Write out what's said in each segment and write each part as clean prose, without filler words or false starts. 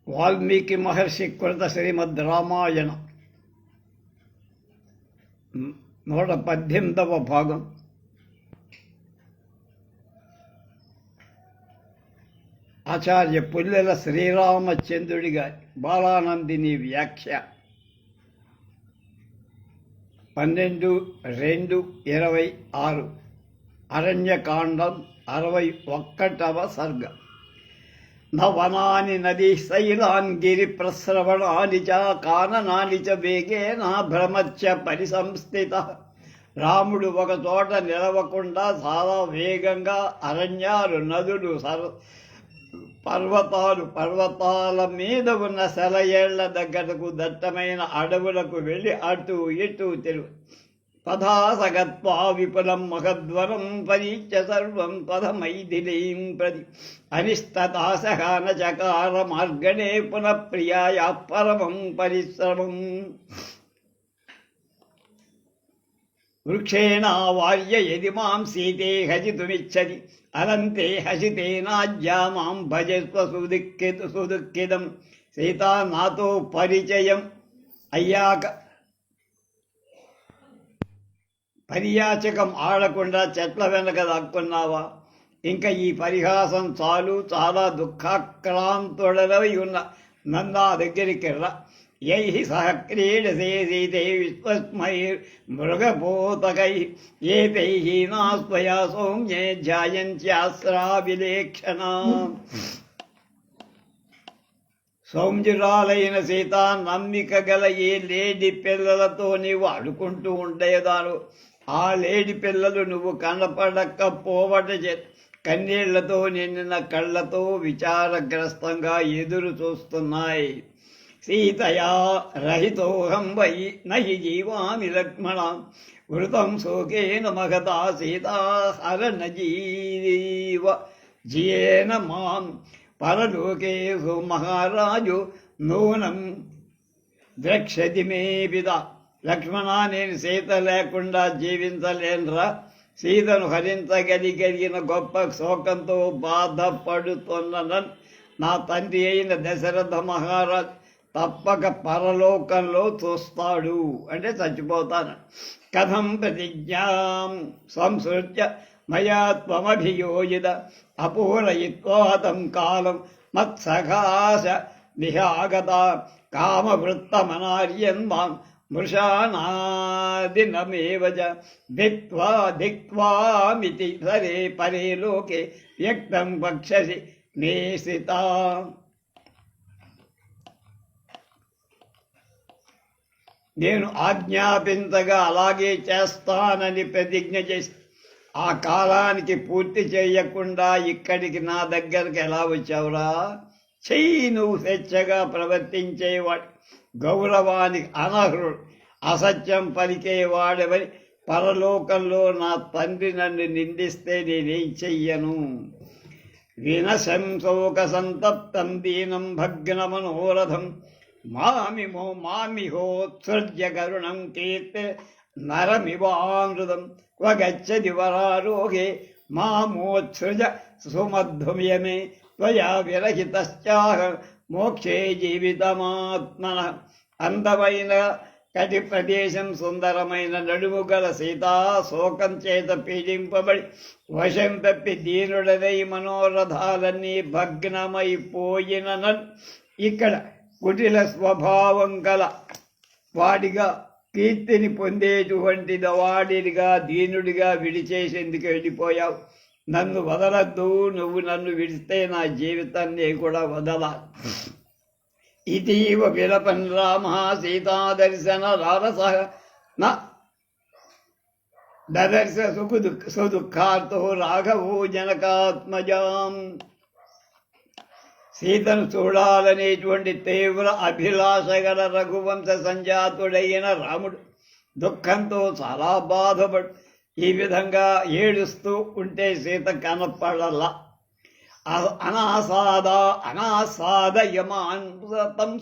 వాల్మీకి మహర్షి కృత శ్రీమద్ రామాయణ 118వ భాగం. ఆచార్య పుల్లెల శ్రీరామచంద్రుడి గారి బాలానందిని వ్యాఖ్య 12/2/26 అరణ్యకాండం 61వ సర్గ. నవనాని నదీ శైలాన్ గిరి ప్రస్రవణాని చ కాననాని చ వేగేన భ్రమచ్చ పరిసంస్థిత. రాముడు ఒక చోట నిలవకుండా చాలా వేగంగా అరణ్యాలు, నదులు, పర్వతాల మీద ఉన్న సెలయేళ్ల దగ్గరకు, దట్టమైన అడవులకు వెళ్ళి అటు ఇటు తిరుగు. పదాసగత్వా విపులం మహద్వరం పరీచ్య సర్వం పదమైథిలీం ప్రతి అనిస్తతాసహాన చకార మార్గణే పునఃప్రియాయ పరమం పరిశ్రమం. వృక్షేణావార్య యది మాం సీతే హసితుమిచ్చతి అనంతే హసితేనాజ్యా మాం భజస్వ సుదుఃఖితం. సీతా, నాతో పరిచయం అయ్యాక పరియాచకం ఆడకుండా చెట్ల వెనక దాక్కున్నావా? ఇంకా ఈ పరిహాసం చాలు. చాలా దుఃఖాక్రాంతుడలై ఉన్న నందా దగ్గరికి రా. యై సహ క్రీడసే సీతే విశ్వస్మై మృగపోతకై ఏతై నాస్వయా సౌమ్యే ధ్యాయంత్యాస్రావిలేక్షణ. సౌమ్యురాలైన సీత, నమ్మిక గల ఏ లేడి పిల్లలతో నీవు ఆడుకుంటూ ఉండేదాను. ఆ లేడి పిల్లలు నువ్వు కనపడకపోవట కన్నీళ్లతో నిండిన కళ్ళతో విచారగ్రస్తంగా ఎదురు చూస్తున్నాయి. సీతయా రహితోహం వై నహి జీవామి లక్ష్మణ వృతం శోకేన మహతా సీతా హరణ జీవ జియేన మాం పరలోకేషు మహారాజు నూనం ద్రక్షతి మే పిత. లక్ష్మణ, నేను సీత లేకుండా జీవించలేనురా. సీతను హరించగలిగిన గొప్ప శోకంతో బాధపడుతున్న నా తండ్రి అయిన దశరథ మహారాజ్ తప్పక పరలోకంలో చూస్తాడు, అంటే చచ్చిపోతాను. కథం ప్రతిజ్ఞాం సంసృత్య మయా త్వమభియోజిత అపూరయిత్వాతం కాలం మత్సఖాశ నిహాగత కామవృత్తమనార్యన్ మాం మృషానాదినమేవ ధిక్వామితి సరే పరే లోకే వ్యక్తం వక్షసి నేసిత. నేను ఆజ్ఞాపించగా అలాగే చేస్తానని ప్రతిజ్ఞ చేసి ఆ కాలానికి పూర్తి చేయకుండా ఇక్కడికి నా దగ్గరికి ఎలా వచ్చావురా? చెయ్యి, నువ్వు స్వేచ్ఛగా ప్రవర్తించేవాడు, గౌరవానికి అనర్హుడు, అసత్యం పలికేవాడవని పరలోకంలో నా తండ్రి నన్ను నిందిస్తే నేనేం చెయ్యను? వినశంశోక సంతప్తం దీనం భగ్న మనోరథం మామిహోత్సృజ్య కరుణం కీర్తి నరమివామృతం క్వగచ్చతి వరారోగే మామోత్సృజ సుమధ్వయమే త్వయా విరహితశ్చాహ మోక్షే జీవితమాత్మన. అందమైన కటి ప్రదేశం, సుందరమైన నడుము గల సీతా, శోకం చేత పీడింపబడి వశం తప్పి దీనుడనై మనోరథాలన్నీ భగ్నమైపోయిన ఇక్కడ కుటిల స్వభావం గల వాడిగా, కీర్తిని పొందేటువంటి వాడిగా, దీనుడిగా విడిచేసేందుకు వెళ్ళిపోయావు. నన్ను వదలద్దు. నువ్వు నన్ను విడిస్తే నా జీవితాన్ని కూడా వదలాలి. ఇతీవ విలపన్ రామ సీతాదర్శన రారస దదర్శ సుదుఃఖార్తో రాఘవో జనకాత్మజాం. సీతను చూడాలనేటువంటి తీవ్ర అభిలాష గల రఘువంశ సంజాతుడైన రాముడు దుఃఖంతో చాలా బాధపడు ఈ విధంగా ఏడుస్తూ ఉంటే సీత కనపడలా. అనాసాదయమాన్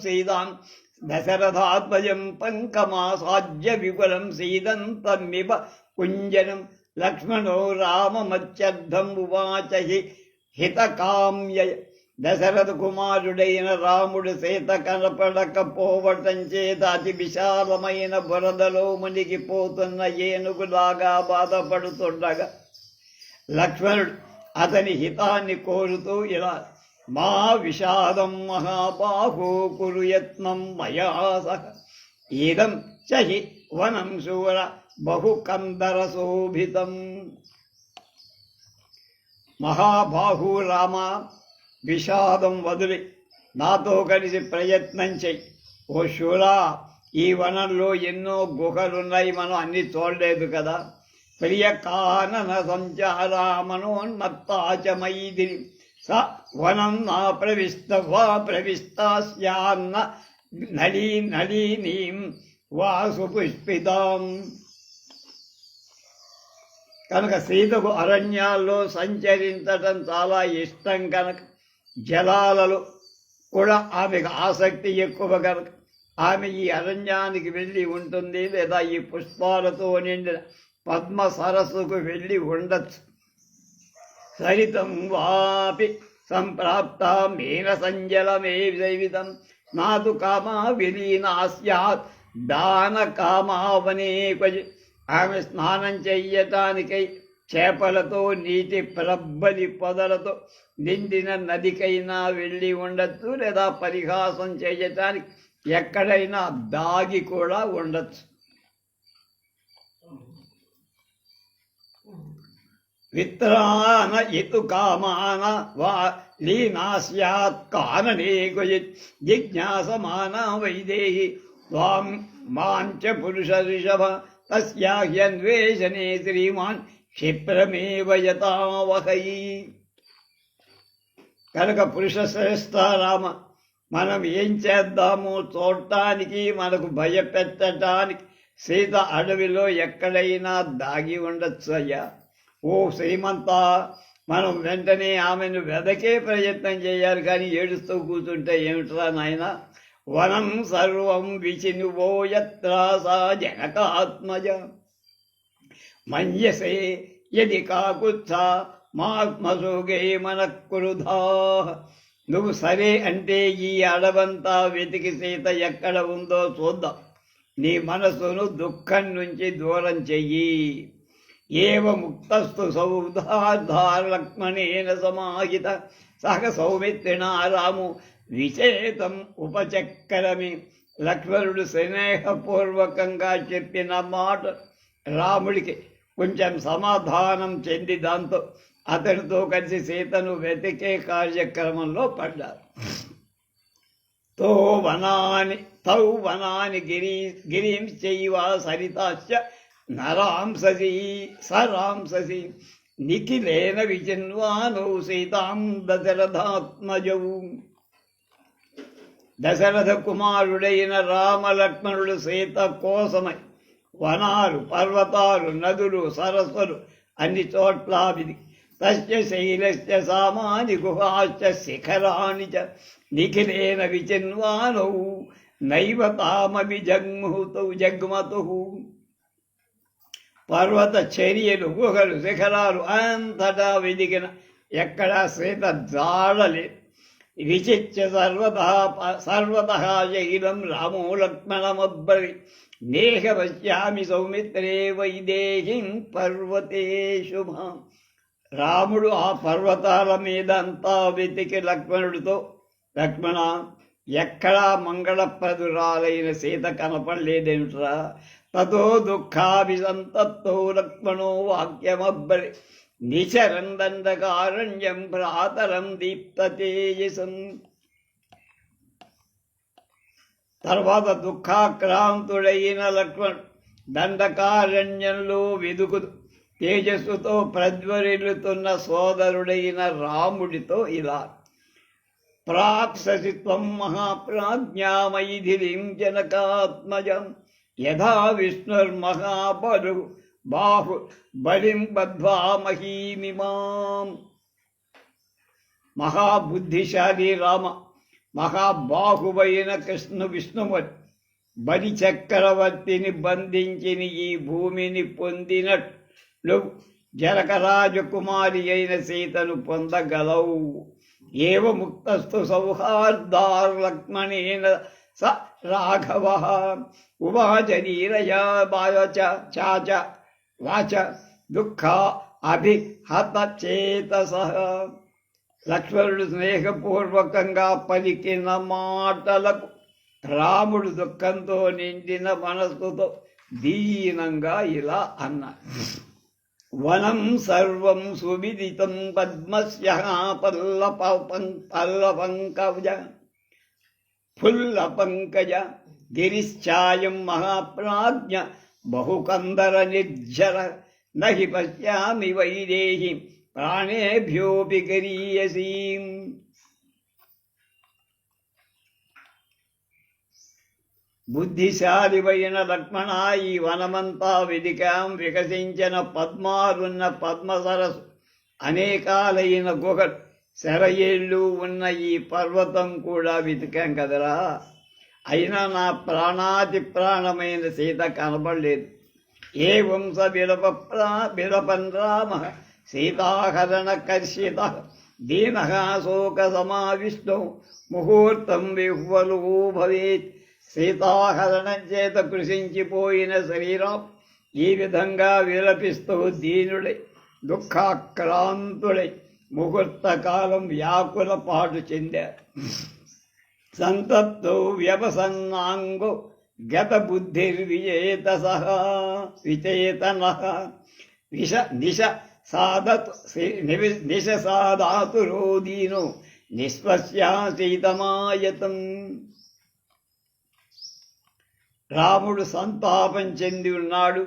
సీతాన్ దశరథాత్మజం పంకమాసాజ్య విపులం సీదంతమివ కుంజనం. లక్ష్మణో రామమత్యర్థం ఉవాచ హితకామ్య దశరథ కుమారుడైన రాముడు సీత కనపడకపోవటం చేత అతి విశాలమైన బురదలో మునిగిపోతున్న ఏనుగులాగా బాధపడుతుండగా లక్ష్మణుడు అతని హితాన్ని కోరుతూ ఇలా, మా విషాదం మహాబాహో కురు యత్నం మయా సహ ఇదం చహి వనం శూర బహుకందర శోభితం. మహాబాహు రామ, విషాదం వదిలి నాతో కలిసి ప్రయత్నం చెయ్యి. ఓ శూరా, ఈ వనంలో ఎన్నో గుహలున్నాయి, మనం అన్ని చూడలేదు కదా. ప్రియ కానన సంచారామనోన్మత్తాచమైదిని స వనం నా ప్రవిష్టవా ప్రవిష్టాస్యాన్న నళీనీం వాసుపుష్పితాం. కనుక సీతకు అరణ్యాల్లో సంచరించటం చాలా ఇష్టం కనుక, జలాలలో కూడా ఆమెకు ఆసక్తి ఎక్కువ కనుక ఆమె ఈ అరణ్యానికి వెళ్ళి ఉంటుంది, లేదా ఈ పుష్పాలతో నిండిన పద్మ సరస్సుకు వెళ్ళి ఉండొచ్చు. సరితం వాపి సంప్రాప్త మీన సంజలమే దైవితం నాదు కామా విలీనా స్యాత్ దాన కామావనే క్వచి. ఆమె స్నానం చెయ్యటానికై చేపలతో నీటి ప్రబ్బలి పొదలతో నిండిన నదికైనా వెళ్ళి ఉండొచ్చు, లేదా పరిహాసం చేయటానికి ఎక్కడైనా దాగి కూడా ఉండొచ్చు. విత్రాన ఇతు కామాన వా లీనా స్యాత్ కాననే క్వచిత్ జిజ్ఞాసమాన వైదేహి త్వాం మాంచ పురుష రిషభ తస్యాహ్యన్వేషణే శ్రీమాన్ క్షిప్రమేవ యతావహై. కనుక పురుష శ్రేష్ఠ రామ, మనం ఏం చేద్దాము చూడటానికి, మనకు భయపెట్టడానికి సీత అడవిలో ఎక్కడైనా దాగి ఉండొచ్చు అయ్యా. ఓ శ్రీమంత, మనం వెంటనే ఆమెను వెదకే ప్రయత్నం చేయాలి, కానీ ఏడుస్తూ కూర్చుంటే ఏమిట్రా నాయన. వనం సర్వం విచినువో యత్రా సా జనకాత్మజ మన్యసే యది కాకుత్స మాత్మసోగే మనఃకురుధా. నువ్వు సరే అంటే ఈ అడవంతా వెతికి సీత ఎక్కడ ఉందో చూద్దాం. నీ మనసును దుఃఖం నుంచి దూరం చెయ్యి. ఏవ ముక్తస్తు సౌధార్ధాలక్ష్మణేన సమాహిత సహ సౌమిత్రిణా రాము విచేతం ఉపచక్కరమి. లక్ష్మణుడు స్నేహపూర్వకంగా చెప్పిన మాట రాముడికి కొంచెం సమాధానం చెంది దాంతో అతనితో కలిసి సీతను వెతికే కార్యక్రమంలో పడ్డారు. తౌ వనాని గిరీంశ్చైవ సరితాశ్చ నరాంససి సరాంససి నిఖిలేన విచిన్వానౌ సీతాం దశరథాత్మజౌ. దశరథ కుమారుడైన రామలక్ష్మణుడు సీత కోసమై వనాలు, పర్వతాలు, నదులు, సరస్సులు అన్ని చోట్ల తస్య శైలస్య సామాని గుహాశ్చ శిఖరాణి చ నిఖిలేన విచిన్వానౌ నైవ తామవి జగ్మతు. పర్వత చర్యలు, గుహలు, శిఖరాలు అంతటా వెదిగిన ఎక్కడా సీత జాడలేదు. విచిత్య సర్వతః శైలం రామో లక్ష్మణమబ్రవి నేహ పశ్యామి సౌమిత్రే వైదేహిం పర్వతే శుభాం. రాముడు ఆ పర్వతాల మీద అంతా వెతికి లక్ష్మణుడితో, లక్ష్మణ, ఎక్కడా మంగళప్రదురాలైన సీత కనపడలేదేమిట్రా. తతో దుఃఖాభిసంతప్తో లక్ష్మణో వాక్యమబ్రవి నిచరందండకారణ్యం భ్రాతరం దీప్తతేజసం. తర్వాత దుఃఖాక్రాంతుడైన లక్ష్మణుడు దండకారణ్యంలో వెదుకుతూ తేజస్సుతో ప్రజ్వరిల్లుతున్న సోదరుడైన రాముడితో ఇలా, ప్రాప్ససి త్వం మహాప్రాజ్ఞామైథిలీం జనకాత్మజం యథా విష్ణుర్మహాబలు బాహు బలిం బద్ధ్వా మహీమిమాం. మహాబుద్ధిశాలి రామ, మహాబాహువైన విష్ణుమూర్తి బలి చక్రవర్తిని బంధించిన ఈ భూమిని పొందినట్లు జనకరాజకుమారి అయిన సీతను పొందగలవు. ఏవ ముక్తస్తు సౌహార్దార్లక్ష్మణేన స రాఘవ ఉవాచ నీరయా చాచ వాచ దుఃఖ అభిహతచేతస. లక్ష్మణుడు స్నేహపూర్వకంగా పలికిన మాటలకు రాముడు దుఃఖంతో నిండిన మనస్సుతో దీనంగా ఇలా అన్నాడు. వనం సర్వం సువిదితం పద్మస్య పల్లపంకజ ఫుల్లపంకజ గిరిశ్చాయం మహాప్రాజ్ఞ బహుకందర నిర్జర నహి పశ్యామి వైదేహి ప్రాణేభ్యోపి గరీయసీం. బుద్ధిశాలివైన లక్ష్మణ, ఈ వనమంతా వెదికాం. వికసించిన పద్మాలున్న పద్మసరస్సు, అనేకాలైన గుహలు, శరయేళ్ళు ఉన్న ఈ పర్వతం కూడా వెతికాం కదరా. అయినా నా ప్రాణాతి ప్రాణమైన సీత కనబడలేదు. ఏవం స విలపన్ రామ సీతాహరణ కర్షిత దీన శోక సమావిష్టో ముహూర్తం విహ్వలు భవేత్. సీతాహరణం చేత కృషించిపోయిన శరీరం ఈ విధంగా విలపిస్తూ దీనుడై దుఃఖాక్రాంతుడై ముహూర్తకాలం వ్యాకుల పాటు చెందారు. సంతప్తో వ్యవసన్నాంగో గత బుద్ధిర్విచేతన నిశ సాధాతురోదీనో నిస్పశ్యాసీతమాయతం. రాముడు సంతాపం చెంది ఉన్నాడు.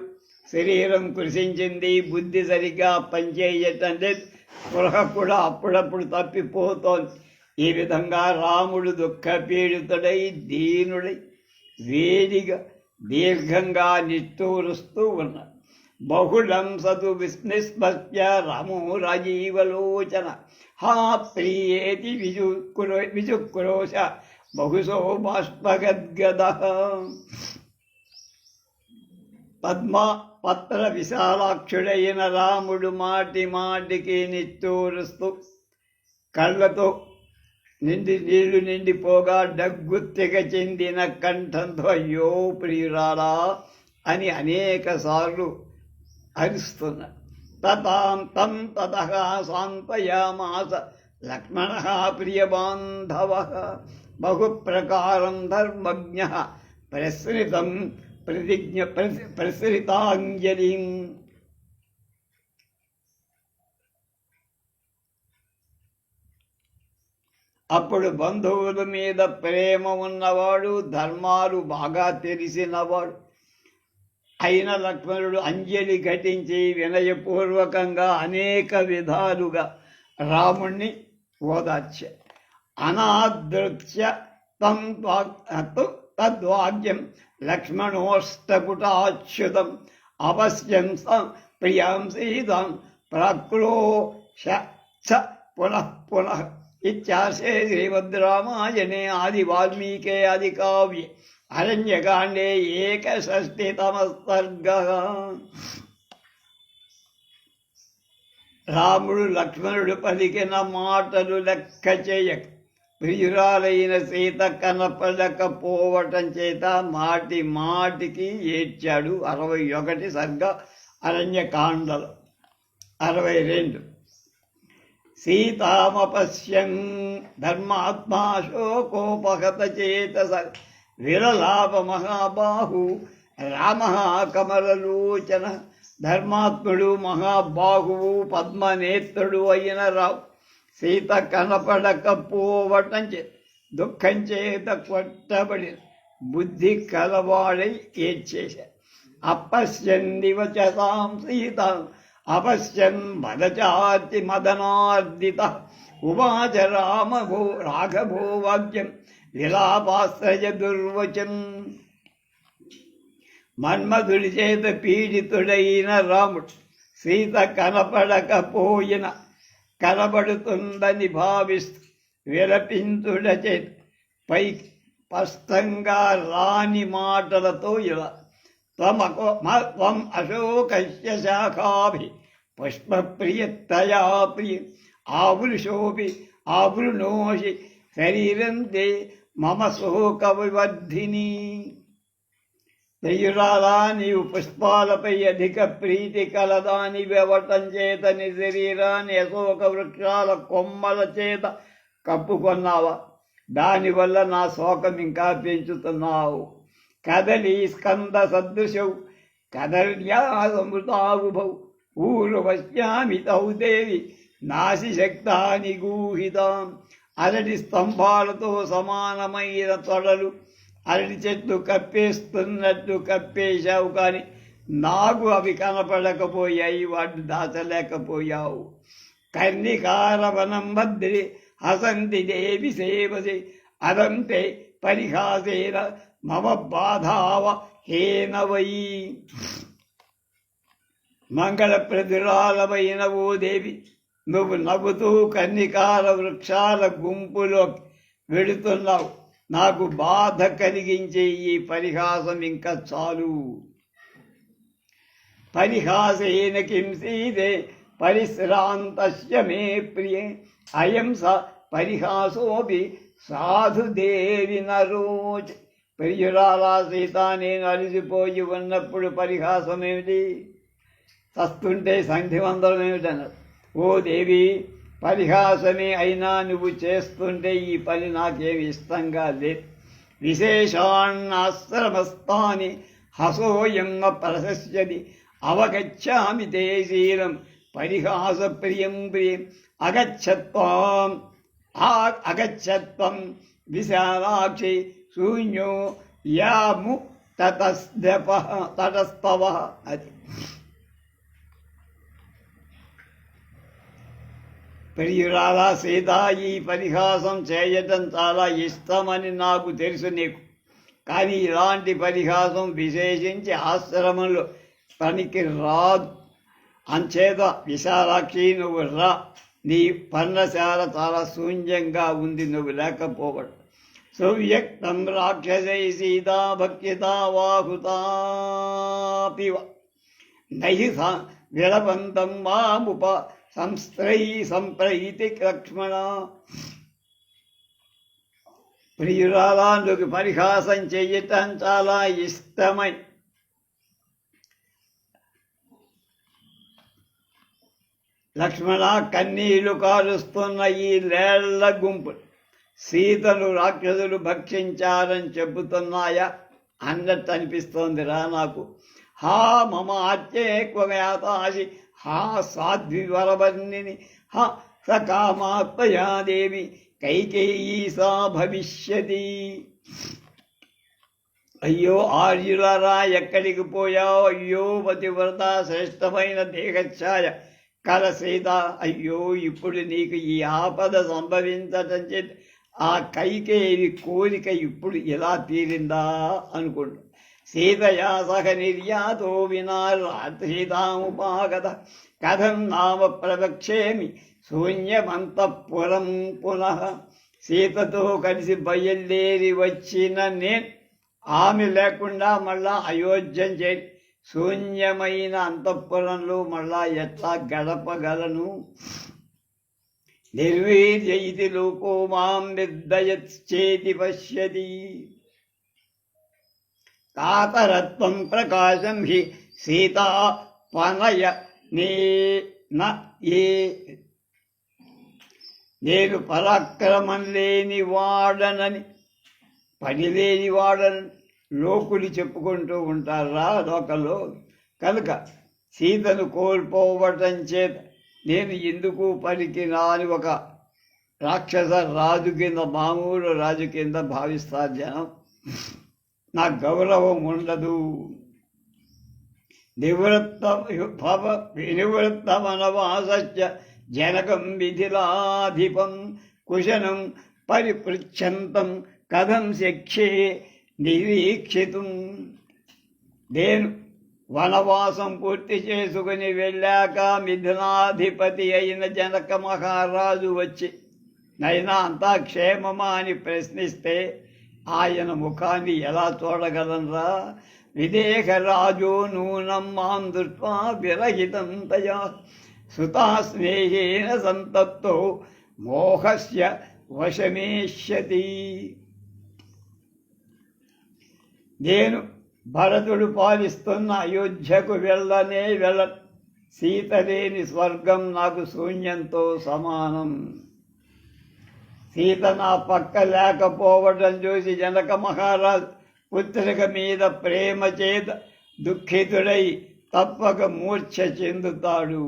శరీరం కృషించింది, బుద్ధి సరిగ్గా పనిచేయటం లేదు, స్పృహ కూడా అప్పుడప్పుడు తప్పిపోతోంది. ఈ విధంగా రాముడు దుఃఖపీడితుడై దీనుడై వేడిగా దీర్ఘంగా నిట్టూరుస్తూ ఉన్నాడు. బహుళం సతు విస్నిస్పత్య రామో రాజీవలోచన హా ప్రియేతి విజుక్రోశ బహుశో బాష్పగద్గద. పద్మపత్ర విశాలాక్షుడైన రాముడు మాటి మాటికి నిట్టూరుస్తూ కళ్ళతో నీళ్లు నిండిపోగా డగ్గుత్తిగ చెందిన కంఠంతో అయ్యో ప్రియురాలా అని అనేక సార్లు అరుస్తున్నాడు. తం తతః సాంతయామాస లక్ష్మణ ప్రియబాంధవ బహుప్రకారం ధర్మజ్ఞ ప్రసృతాంజలిం. అప్పుడు బంధువుల మీద ప్రేమ ఉన్నవాడు, ధర్మాలు బాగా తెలిసినవాడు అయిన లక్ష్మణుడు అంజలి ఘటించి వినయపూర్వకంగా అనేక విధాలుగా రాముణ్ణి ఓదార్చాడు. అనాదృత్య తద్వాక్యం లక్ష్మణోష్టపుటాచ్యుతం అవశ్యం ప్రియాం సీతాం ప్రాక్రోశ పునః పునః. ఇత్యాశే శ్రీమద్రామాయణే ఆది వాల్మీకే ఆది కావ్యే అరణ్యకాండే 61 సర్గః. రాముడు లక్ష్మణుడు పలికిన మాటలు లెక్క చేయక ప్రియురాలైన సీత కనపడకపోవటం చేత మాటి మాటికి ఏడ్చాడు. 61 సర్గ అరణ్యకాండలో. 62 సీతామపశ్యన్ ధర్మాత్మా శోకోపహత చేతస విరలాప మహాబాహు రామ కమలలోచన. ధర్మాత్ముడు మహాబాహువు పద్మనేత్రుడు అయిన రావు సీత కనపడకపోవటం చేత దుఃఖం చేత కొట్టబడి బుద్ధి కలవాడై ఏడ్చేశాడు. అపశ్యన్నివచతాం సీత అపశ్యన్ మదచాతి మదనార్దిత ఉవాచ రాఘవో వాక్యం విలాపాశ్రయ దుర్వచన్. మన్మధుడి చేత పీడితుడైన రాముడు సీత కనపడకపోయిన కనబడుతుందని భావిస్తూ విలపించుడ చేత పై స్పష్టంగా రాని మాటలతో ఇలా త్వం అశోకస్య శాఖాభి పుష్పప్రియతయా ప్రియ ఆవృషోపి ఆవృణోషి శరీరం తే మమ శోక వివర్ధిని. దయ్యురాలా నీవు పుష్పాలపై అధిక ప్రీతి కలదాని వెవటం చేత నీ శరీరాన్ని అశోక వృక్షాల కొమ్మల చేత కప్పుకొన్నావా? దానివల్ల నా శోకం ఇంకా పెంచుతున్నావు. కదలి స్కంద సదృశౌ కదల్యాసమృతావుభౌ ఊర్వశ్యామి తౌ దేవి నాశిశక్తాని గూహితాం. అరటి స్తంభాలతో సమానమైన తొడలు అరటి చెట్లు కప్పేస్తున్నట్టు కప్పేశావు, కానీ నాకు అవి కనపడకపోయాయి, వాటిని దాచలేకపోయావు. కర్ణికారవనం భద్రి హసంతి దేవి సేవసి అదంతే పరిహాసేన మమ బాధావ హేనవై. మంగళప్రదురాలమైన ఓ దేవి, నువ్వు నవ్వుతూ కన్నికార వృక్షాల గుంపులో వెళుతున్నావు. నాకు బాధ కలిగించే ఈ పరిహాసం ఇంకా చాలు. పరిహాసేన కిం సీతే పరిశ్రాంతస్య మే ప్రియే అయం స పరిహాసోపి సాధుదేవి నరోజ్. ప్రియురాలా సీత, నేను అలసిపోయి ఉన్నప్పుడు పరిహాసం ఏమిటి? చస్తుంటే సంధివందరం ఏమిటన్నారు. ఓ దేవి, పరిహాసమే అయినా నువ్వు చేస్తుంటే ఈ పని నాకేమి ఇష్టంగా లేదు. విశేషాన్నాశ్రమస్థాని హసోయం ప్రశస్యది అవగచ్చామి తే శీలం పరిహాస ప్రియం ప్రియం అగచ్చత్వం విశాలాక్షి శూన్యో యాము తటస్థవ. అది ప్రియురాలా సీత, ఈ పరిహాసం చేయటం చాలా ఇష్టమని నాకు తెలుసు నీకు, కానీ ఇలాంటి పరిహాసం విశేషించి ఆశ్రమంలో పనికి రాదు. అంచేత విశాలాక్షి నువ్వు రా. నీ పర్ణశాల చాలా శూన్యంగా ఉంది, నువ్వు లేకపోవడం. సువ్యక్తం రాక్షసై సీతా భక్తితా వాహుతాపివ నహి విలవంతం మాముప సంప్రయితి లక్ష్మణ. ప్రియురాలా, నువ్వు పరిహాసం చెయ్యటం చాలా ఇష్టమై లక్ష్మణ, కన్నీళ్లు కారుస్తున్న ఈ లేళ్ల గుంపు సీతను రాక్షసులు భక్షించారని చెబుతున్నాయా అన్నట్టు అనిపిస్తోందిరా నాకు. హా మమ ఆత్యేక్వయాతాసి హా సాధ్వి వరవర్ణిని హ సకామాత్మయా దేవి కైకేయీ సా భవిష్యతి. అయ్యో ఆర్యులరా, ఎక్కడికి పోయావు? అయ్యో పతివ్రత, శ్రేష్టమైన దేహఛాయ కల సీత, అయ్యో ఇప్పుడు నీకు ఈ ఆపద సంభవించటం చేత ఆ కైకేయి కోరిక ఇప్పుడు ఎలా తీరిందా అనుకుంటా. సీతయా సహ నిర్యాతో వినా సీతాముపాగత కథం నామ ప్రవక్ష్యేమి శూన్యమంతఃపురం పునః. సీతతో కలిసి బయలుదేరి వచ్చిన నేను ఆమె లేకుండా మళ్ళా అయోధ్యం చేరి శూన్యమైన అంతఃపురంలో మళ్ళా ఎట్లా గడపగలను? నిర్వీర్యైతి లోకో మాం నిర్దయచ్చేతి పశ్యతి. కాతరత్వం ప్రకాశం హి సీతా పనయ నేను పరాక్రమం లేని వాడనని, పని లేని వాడనని లోకులు చెప్పుకుంటూ ఉంటారా లోకల్లో. కనుక సీతను కోల్పోవటం చేత నేను ఎందుకు పనికి రాని ఒక రాక్షస రాజు కింద, మామూలు రాజు కింద భావిస్తారు జనం. నా గౌరవం ఉండదు. నివృత్తమనవాసస్య జనకం విధిలాధిపం కుశనం పరిపృచ్ఛంతం కథం శక్ష్యే నిరీక్షితుం. నేను వనవాసం పూర్తి చేసుకుని వెళ్ళాక మిథునాధిపతి అయిన జనక మహారాజు వచ్చి నైనా అంతా క్షేమమా అని ప్రశ్నిస్తే ఆయన ముఖాన్ని ఎలా చూడగలనరా? విదేహరాజో నూనం మాం దృష్ట్వా విరహితం తయా సుతా స్నేహేన సంతప్తో మోహస్య వశమేష్యతి. నేను భరతుడు పాలిస్తున్న అయోధ్యకు వెళ్ళ సీత లేని స్వర్గం నాకు శూన్యంతో సమానం. సీత నా పక్క లేకపోవడం చూసి జనక మహారాజు పుత్రిక మీద ప్రేమ చేత దుఃఖితుడై తప్పక మూర్ఛ చెందుతాడు.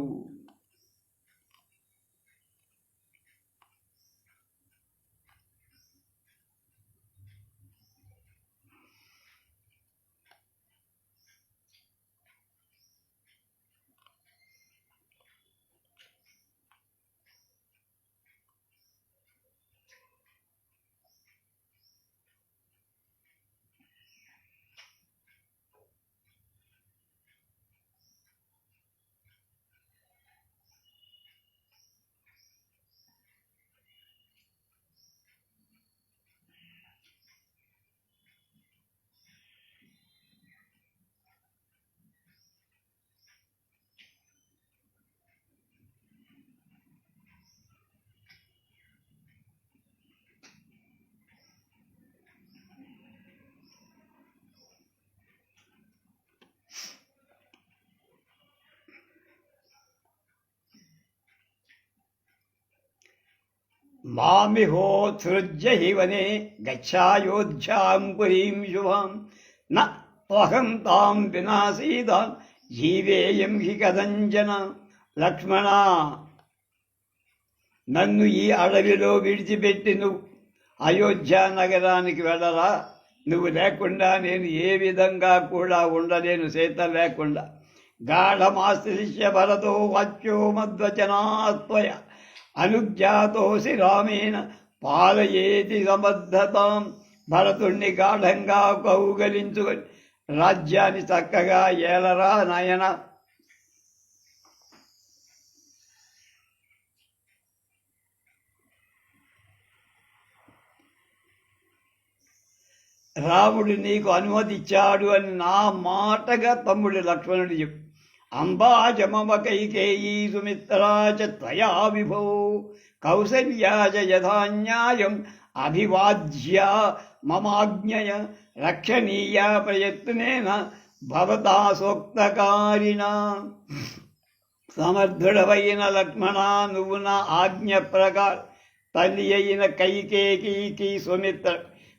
మామిహోత్సృజ్య హి వనే గచ్ఛాయోధ్యాం పురీం శుభాం న త్వహం తాం వినాశీదాం జీవేయం హి కదంజన. లక్ష్మణ, నన్ను ఈ అడవిలో విడిచిపెట్టి నువ్వు అయోధ్య నగరానికి వెళ్ళరా. నువ్వు లేకుండా నేను ఏ విధంగా కూడా ఉండలేను. సీత లేకుండా. గాఢమాశ్లిష్య భరతో వాచ్యో మద్వచనాత్వయ అనుజ్ఞాతోసి రామేణ పాలయేతి సమర్థతాం. భరతుణ్ణి గాఢంగా కౌగలించుకొని రాజ్యాన్ని చక్కగా ఏలరా నాయన. రాముడు నీకు అనుమతిచ్చాడు అని నా మాటగా తమ్ముడు లక్ష్మణుడు చెప్పు. అంబాజ మమ కైకేయీ సుమిత్రా చ త్వయా విభో కౌసల్యా చ యథా న్యాయం అభివాజ్య మమాజ్ఞయ రక్షణీయా ప్రయత్నేన భవతా సూక్తకారిణ. సమర్థుడవైన లక్ష్మణ, నువ్వు నా ఆజ్ఞ ప్రకారం తల్లి అయిన కైకేయీకి సుమిత్ర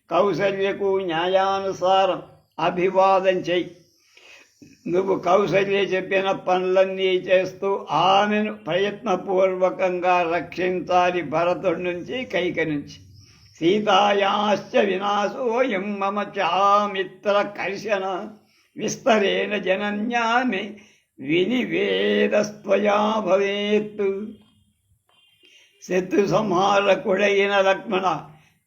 కౌసల్యకు న్యాయానుసారం అభివాదం చెయ్యి. నువ్వు కౌసల్య చెప్పిన పనులన్నీ చేస్తూ ఆమెను ప్రయత్నపూర్వకంగా రక్షించాలి భరతుడి నుంచి, కైక నుంచి. సీతాయాశ్చ వినాశోయం మమ చామిత్ర కర్షణ విస్తరేణ జనన్యామి వినివేదస్త్వయా భవేత్. శత్రు సంహారకుడైన లక్ష్మణ,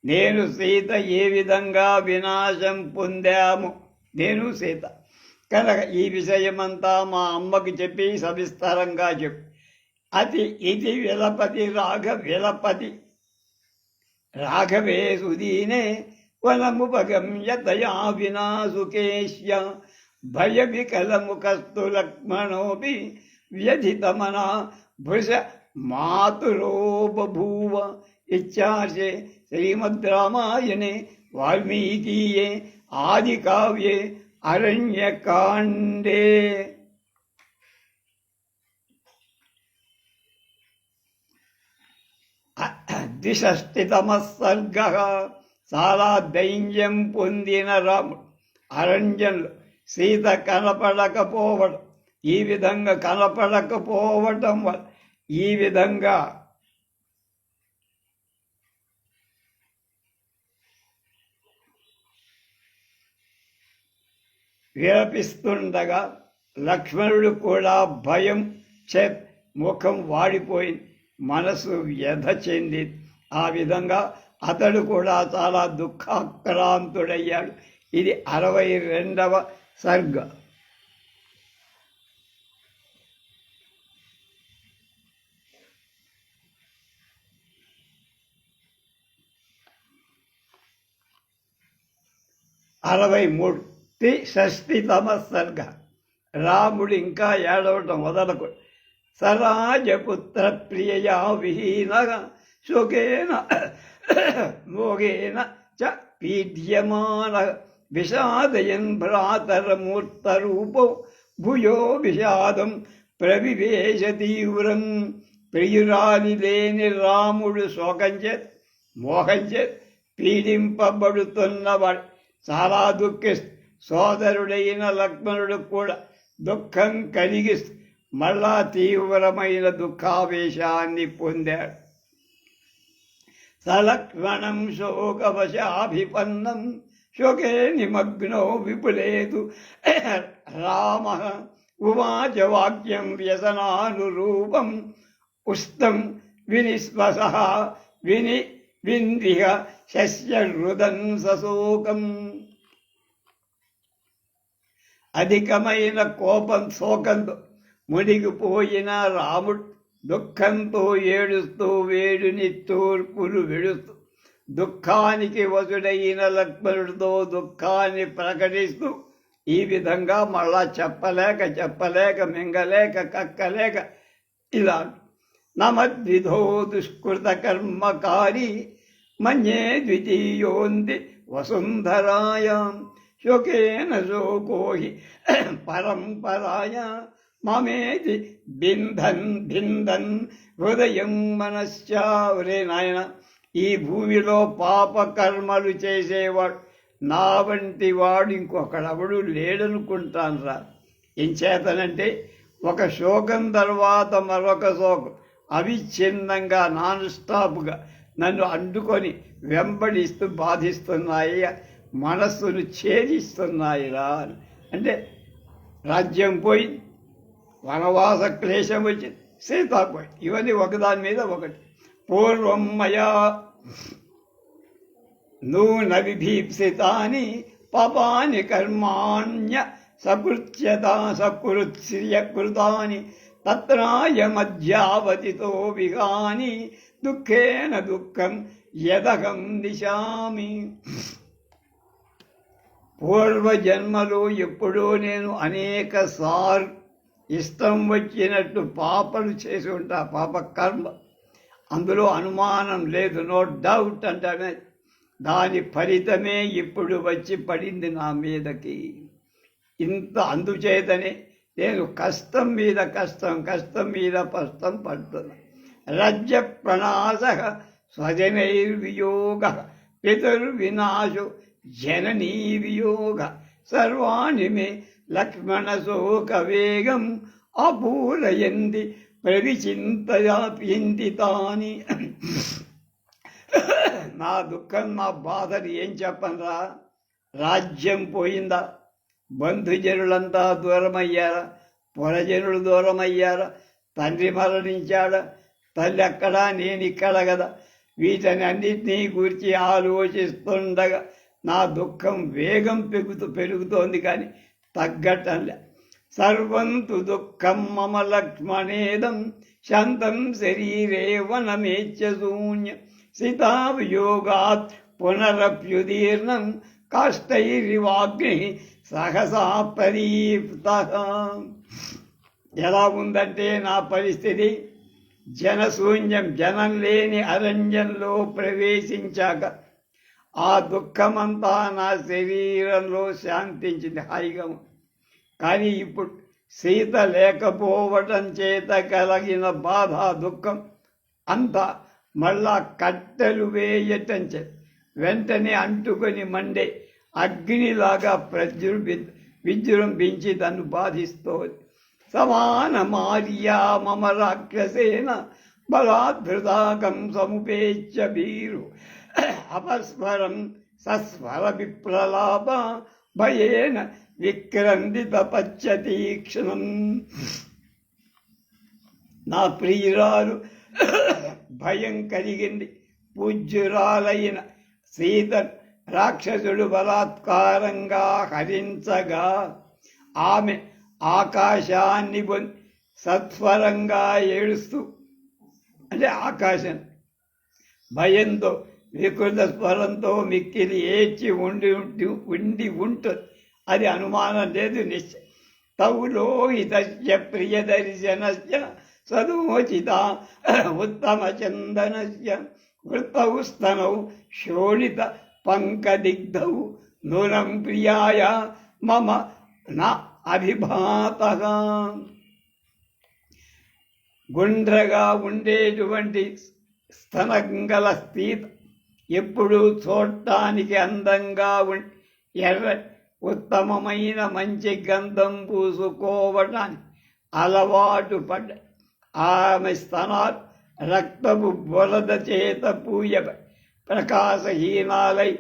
నేను సీత ఏ విధంగా వినాశం పొందాము, నేను సీత కనుక ఈ విషయమంతా మా అమ్మకి చెప్పి సవిస్తరంగా చెప్పు. ఇది విలపతి విలపతి రాఘవే సుదీనే వనముపగమ్య దయా వినాశుకేశ్య భయ వికలముఖస్తు లక్ష్మణోపి వ్యధితమన భృశ మాతురో బభూవ. ఇత్యార్షే శ్రీమద్ రామాయణే వాల్మీకీయే ఆది కావ్యే అరణ్యకాండే. ద్విషష్టితమః సర్గః. చాలా దైన్యం పొందిన రాముడు అరణ్యంలో సీత కనపడకపోవడం, ఈ విధంగా కనపడకపోవటం వల్ల ఈ విధంగా విలపిస్తుండగా లక్ష్మణుడు కూడా భయం చే ముఖం వాడిపోయింది, మనసు వ్యధ చెంది. ఆ విధంగా అతడు కూడా చాలా దుఃఖాక్రాంతుడయ్యాడు. ఇది 62వ సర్గ. షష్ఠితమ సర్గ. రాముడు ఇంకా ఏడవటం వదలకు. సరాజపుత్ర ప్రియయా విహీన శోకేన మోగేన చ పీడ్యమాన విషాదయన్ భ్రాతరమూర్తరూపో భూయో విషాదం ప్రవివేశ తీవ్రం. ప్రియురాలి లేని రాముడు శోకంచేత్ మోహంచేత్ పీడింపబడుతున్నవాడు చాలా దుఃఖిస్తూ సోదరుడైన లక్ష్మణుడు కూడా దుఃఖం కలిగిస్తూ మళ్ళా తీవ్రమైన దుఃఖావేశాన్ని పొందాడు. సలక్ష్మణం శోకవశాభిపన్నం శోకే నిమగ్నో విపులేతు రామ ఉవాచ వాక్యం వ్యసనానురూపం ఉస్తం వినిశ్వస విందిహ శస్యరుదన్ సశోకం. అధికమైన కోపం శోకంతో మునిగిపోయిన రాముడు దుఃఖంతో ఏడుస్తూ వేడిని తూర్పులు విడుస్తూ దుఃఖానికి వసుడైన లక్ష్మణుడితో దుఃఖాన్ని ప్రకటిస్తూ ఈ విధంగా మళ్ళా చెప్పలేక మింగలేక కక్కలేక ఇలా నమద్విధో దుష్కృత కర్మకారి మన్యే ద్వితీయోంది వసుంధరాయాం శోకేన శోకోహి పరంపరాయ మమేది భిందన్ హృదయం మనశ్చావరే. నాయన, ఈ భూమిలో పాపకర్మలు చేసేవాడు నా వంటి వాడు ఇంకొకడెవడు లేడనుకుంటాను రా. ఏం చేతనంటే ఒక శోకం తర్వాత మరొక శోకం అవిచ్ఛిన్నంగా నాన్ స్టాప్గా నన్ను అడ్డుకొని వెంబడిస్తూ బాధిస్తున్నాయి, మనస్సును ఛేదిస్తున్నాయిరా. అంటే రాజ్యం పోయి, వనవాస క్లేశం వచ్చింది, సీత పోయి, ఇవన్నీ ఒకదాని మీద ఒకటి. పూర్వం మయా నూన విభీప్సితాని పాపాని కర్మాణ్య సకృత్స్యకృతాని తత్రాయమధ్యావతితో విహాని దుఃఖేన దుఃఖం యదహం దిశామి. పూర్వజన్మలో ఎప్పుడో నేను అనేక సార్లు ఇష్టం వచ్చినట్టు పాపలు చేసి ఉంటా, పాప కర్మ, అందులో అనుమానం లేదు, నో డౌట్ అంటానే. దాని ఫలితమే ఇప్పుడు వచ్చి పడింది నా మీదకి. అందుచేతనే నేను కష్టం మీద కష్టం పడుతున్నా. రజ్య ప్రణాశ స్వజనైర్వియోగ పితుర్వినాశో జననీ వియోగ సర్వాణి మే లక్ష్మణ శోక వేగం అపూరయంది ప్రవిచింతయాపిందితాని. నా దుఃఖం, నా బాధని ఏం చెప్పనరా. రాజ్యం పోయిందా, బంధుజనులంతా దూరమయ్యారా, పొరజనులు దూరమయ్యారా, తండ్రి మరణించాడా, తల్లి అక్కడా నేనిక్కడ కదా. వీటని అన్నిటినీ గురించి ఆలోచిస్తుండగా నా దుఃఖం వేగం పెరుగుతోంది కానీ తగ్గటంలే. సర్వంతు దుఃఖం మమ లక్ష్మణేదం శాంతం శరీరే వనమేచ్ఛ శూన్యం సీతావియోగాత్ పునరప్యుదీర్ణం కాష్టైరివాగ్ని సహసా పరీప్త. ఎలా ఉందంటే నా పరిస్థితి, జనశూన్యం, జనం లేని అరణ్యంలో ప్రవేశించాక ఆ దుఃఖమంతా నా శరీరంలో శాంతించింది, హాయిగా. కానీ ఇప్పుడు సీత లేకపోవటం చేత కలిగిన బాధ, దుఃఖం అంతా మళ్ళా కట్టెలు వేయటం చేత వెంటనే అంటుకొని మండే అగ్నిలాగా విజృంభించి తను బాధిస్తోంది. సమానమార్యా మమ రాక్షసేన బలాధృతాకం సముపేచ్య భీరు అపస్వరం సస్వర విప్రలాప భయేన విక్రందిత పచ్చతీక్షణం. నా ప్రియురాలు భయం కలిగింది. పూజ్యురాలైన సీత రాక్షసుడు బలాత్కారంగా హరించగా ఆమె ఆకాశాన్ని సత్వరంగా ఏడుస్తూ, అంటే ఆకాశం భయంతో వికృత స్వరంతో మిక్కిలి ఏడ్చి ఉండి ఉంటుంది. అది అనుమానం లేదు, నిశ్చయం. తౌ లోహితస్య ప్రియదర్శనస్య సదోచిత ఉత్తమచందనస్య వృత్తౌ స్తనౌ శోణిత పంకదిగ్ధౌ నూనం ప్రియాయ మమ న అభిభాతః. గుండ్రగా ఉండేటువంటి స్తనంగల స్థిత, ఎప్పుడూ చూడటానికి అందంగా ఎర్ర ఉత్తమమైన మంచి గంధం పూసుకోవటానికి అలవాటు పడ్డ ఆమె స్తనాలు రక్తపు బురద చేత పూయబడి ప్రకాశహీనాలై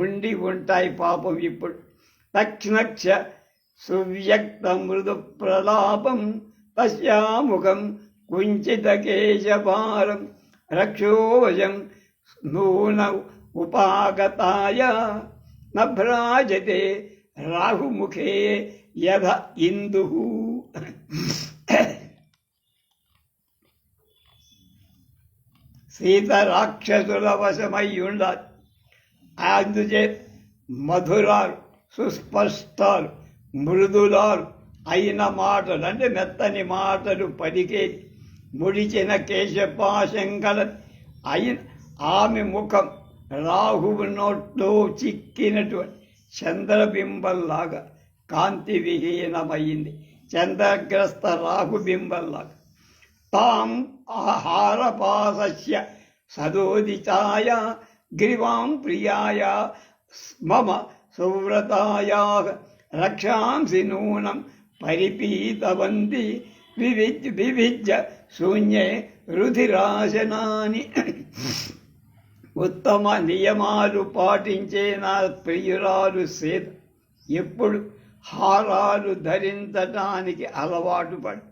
ఉండి ఉంటాయి పాపం. ఇప్పుడు తక్షణక్ష సువ్యక్త మృదు ప్రలాపం తస్యాముఖం కుంచిత కేశభారం రక్షోవశం నూన ఉపాగతాయ నభ్రాజతే రాహుముఖే యథ ఇందుః. సీత రాక్షసుల వశమై ఉండాలి. అందుచేత మధురాలు, సుస్పష్టాలు, మృదులాలు అయిన మాటలు, అంటే మెత్తని మాటలు పలికేది, ముడిచిన కేశపాశంకల అయిన ఆమె ముఖం రాహువు నోట్లో చిక్కినటువంటి చంద్రబింబంలాగా కాంతి విహీనమైంది. చంద్రగ్రస్త రాహుబింబంలాగా తాం ఆహారపాసస్య సదోదితాయ గ్రీవాం ప్రియాయ మమ సువ్రతాయాః రక్షాంసి నూనం పరిపీతవంతి వివిజ్య శూన్యే రుధిరాశనాని. ఉత్తమ నియమాలు పాటించే నా ప్రియురాలు సీత ఎప్పుడు హారాలు ధరించటానికి అలవాటు పడి,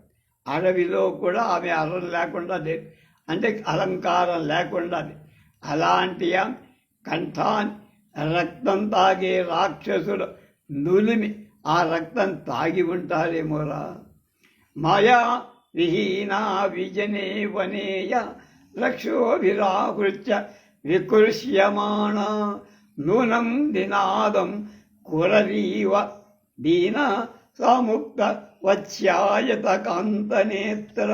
అడవిలో కూడా ఆమె అర్రం లేకుండా లేదు, అంటే అలంకారం లేకుండా లేదు. అలాంటి కంఠాన్ని రక్తం తాగే రాక్షసులు నులిమి ఆ రక్తం తాగి ఉంటారేమోరా. మాయా విహీనా విజనే వనేయ లక్షోభిరాకృత్య వికృష్యమాణ నూనం దినాదం కురరీవ దీన సాముక్త వత్స్యాయత కాంతనేత్ర.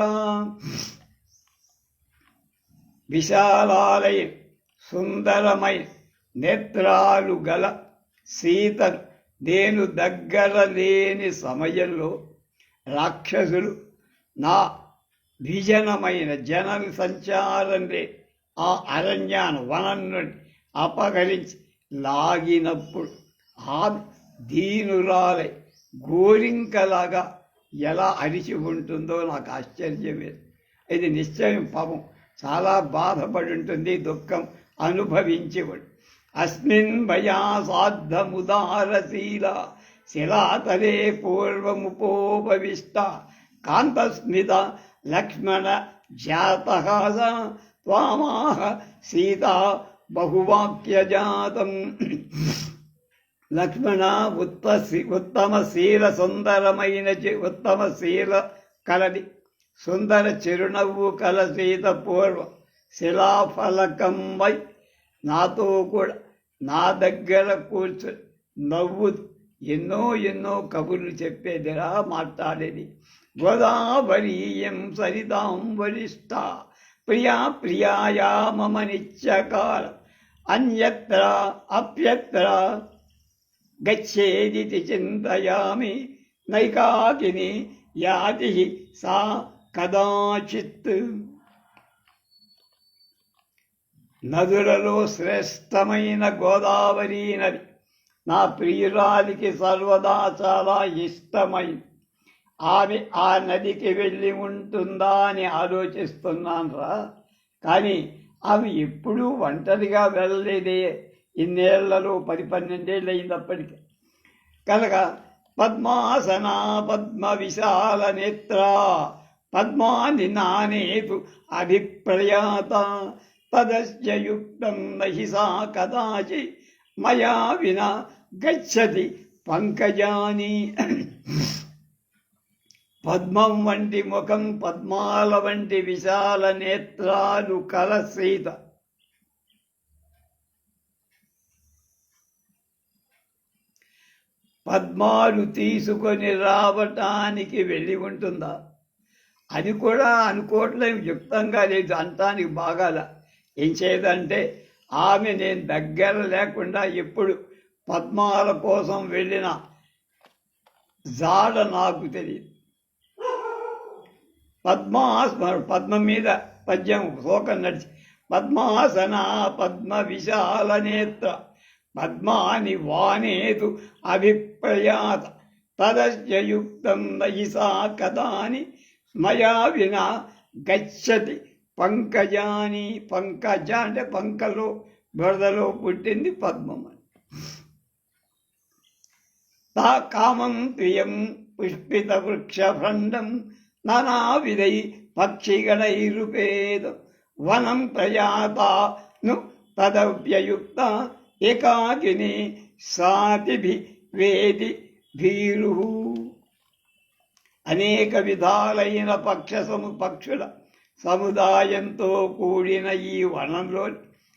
విశాలాలయ సుందరమై నేత్రాలు గల సీతను నేను దగ్గర లేని సమయంలో రాక్షసులు నా విజనమైన జన సంచారం ఆ అరణ్యాన వనం నుండి అపహరించి లాగినప్పుడు ఆమె దీనురాలై గోరింకలాగా ఎలా అరిచి ఉంటుందో నాకు ఆశ్చర్యమే. ఇది నిశ్చయం పాపం చాలా బాధపడి ఉంటుంది, దుఃఖం అనుభవించేవాడు. అస్మిన్ భయాసాద్ధముదారశీల శిలాతలే పూర్వముపోపవిష్ట కాంతస్మిత లక్ష్మణ జాతహాస త్వామాహ సీతా బహువాక్యజాతం. లక్ష్మణ ఉత్తమ శీల సుందరమైన ఉత్తమ శీల కలది, సుందర చిరునవ్వు కల సీత పూర్వం శిలాఫలకం వై నాతో కూడా నా దగ్గర కూర్చొని నవ్వు ఎన్నో ఎన్నో కబుర్లు చెప్పేదిరా, మాట్లాడేది. గోదావరీయం సరితాం వరిష్ట ప్రియా ప్రియాయా మమ నిత్యకాల అన్యత్ర అప్యత్ర గచ్చేదితి చింతయామి నైకాకిని యాతి సా కదాచిత్. నదులలో శ్రేష్టమైన గోదావరి నది నా ప్రియురాలికి సర్వదా చాలా ఇష్టమైంది. ఆమె ఆ నదికి వెళ్ళి ఉంటుందా అని ఆలోచిస్తున్నాను రా. కానీ ఆమె ఎప్పుడూ ఒంటరిగా వెళ్ళలేదే, ఇన్నేళ్లలో 10-12 అయిందప్పటికీ. కనుక పద్మాసనా పద్మ విశాల నేత్ర పద్మాని నానేతు అభిప్రయాత తదస్య యుక్తం నహి సా కదాచి మయా వినా గచ్చతి పంకజాని. పద్మం వంటి ముఖం, పద్మాల వంటి విశాల నేత్రాలు కల సీత పద్మాలు తీసుకొని రావటానికి వెళ్ళి ఉంటుందా? అది కూడా అనుకోవట్లేదు, యుక్తంగా లేదు, అంటానికి బాగాల. ఏం చేయదంటే ఆమె నేను దగ్గర లేకుండా ఎప్పుడు పద్మాల కోసం వెళ్ళిన జాడ నాకు తెలియదు. పద్మ మీద పద్యం శ్లోకం నడిచి పద్మాసన పద్మ విశాల నేత్ర పద్మాని వానేతు అభిప్రయాత తదస్యుక్తం నయిసా కదాని మయా వినా గచ్చతి పంకజాని. పంకజ అంటే పంకలో బురదలో పుట్టింది పద్మం. తా కామం ప్రియం పుష్పిత వృక్షభండం నానావిధై పక్షిగణైరుపేదం వనం ప్రయాతాను తదవ్యయుక్త ఏకాకిని సాతిభి వేది భీరు. అనేక విధాలైన పక్షుల సముదాయంతో కూడిన ఈ వనంలో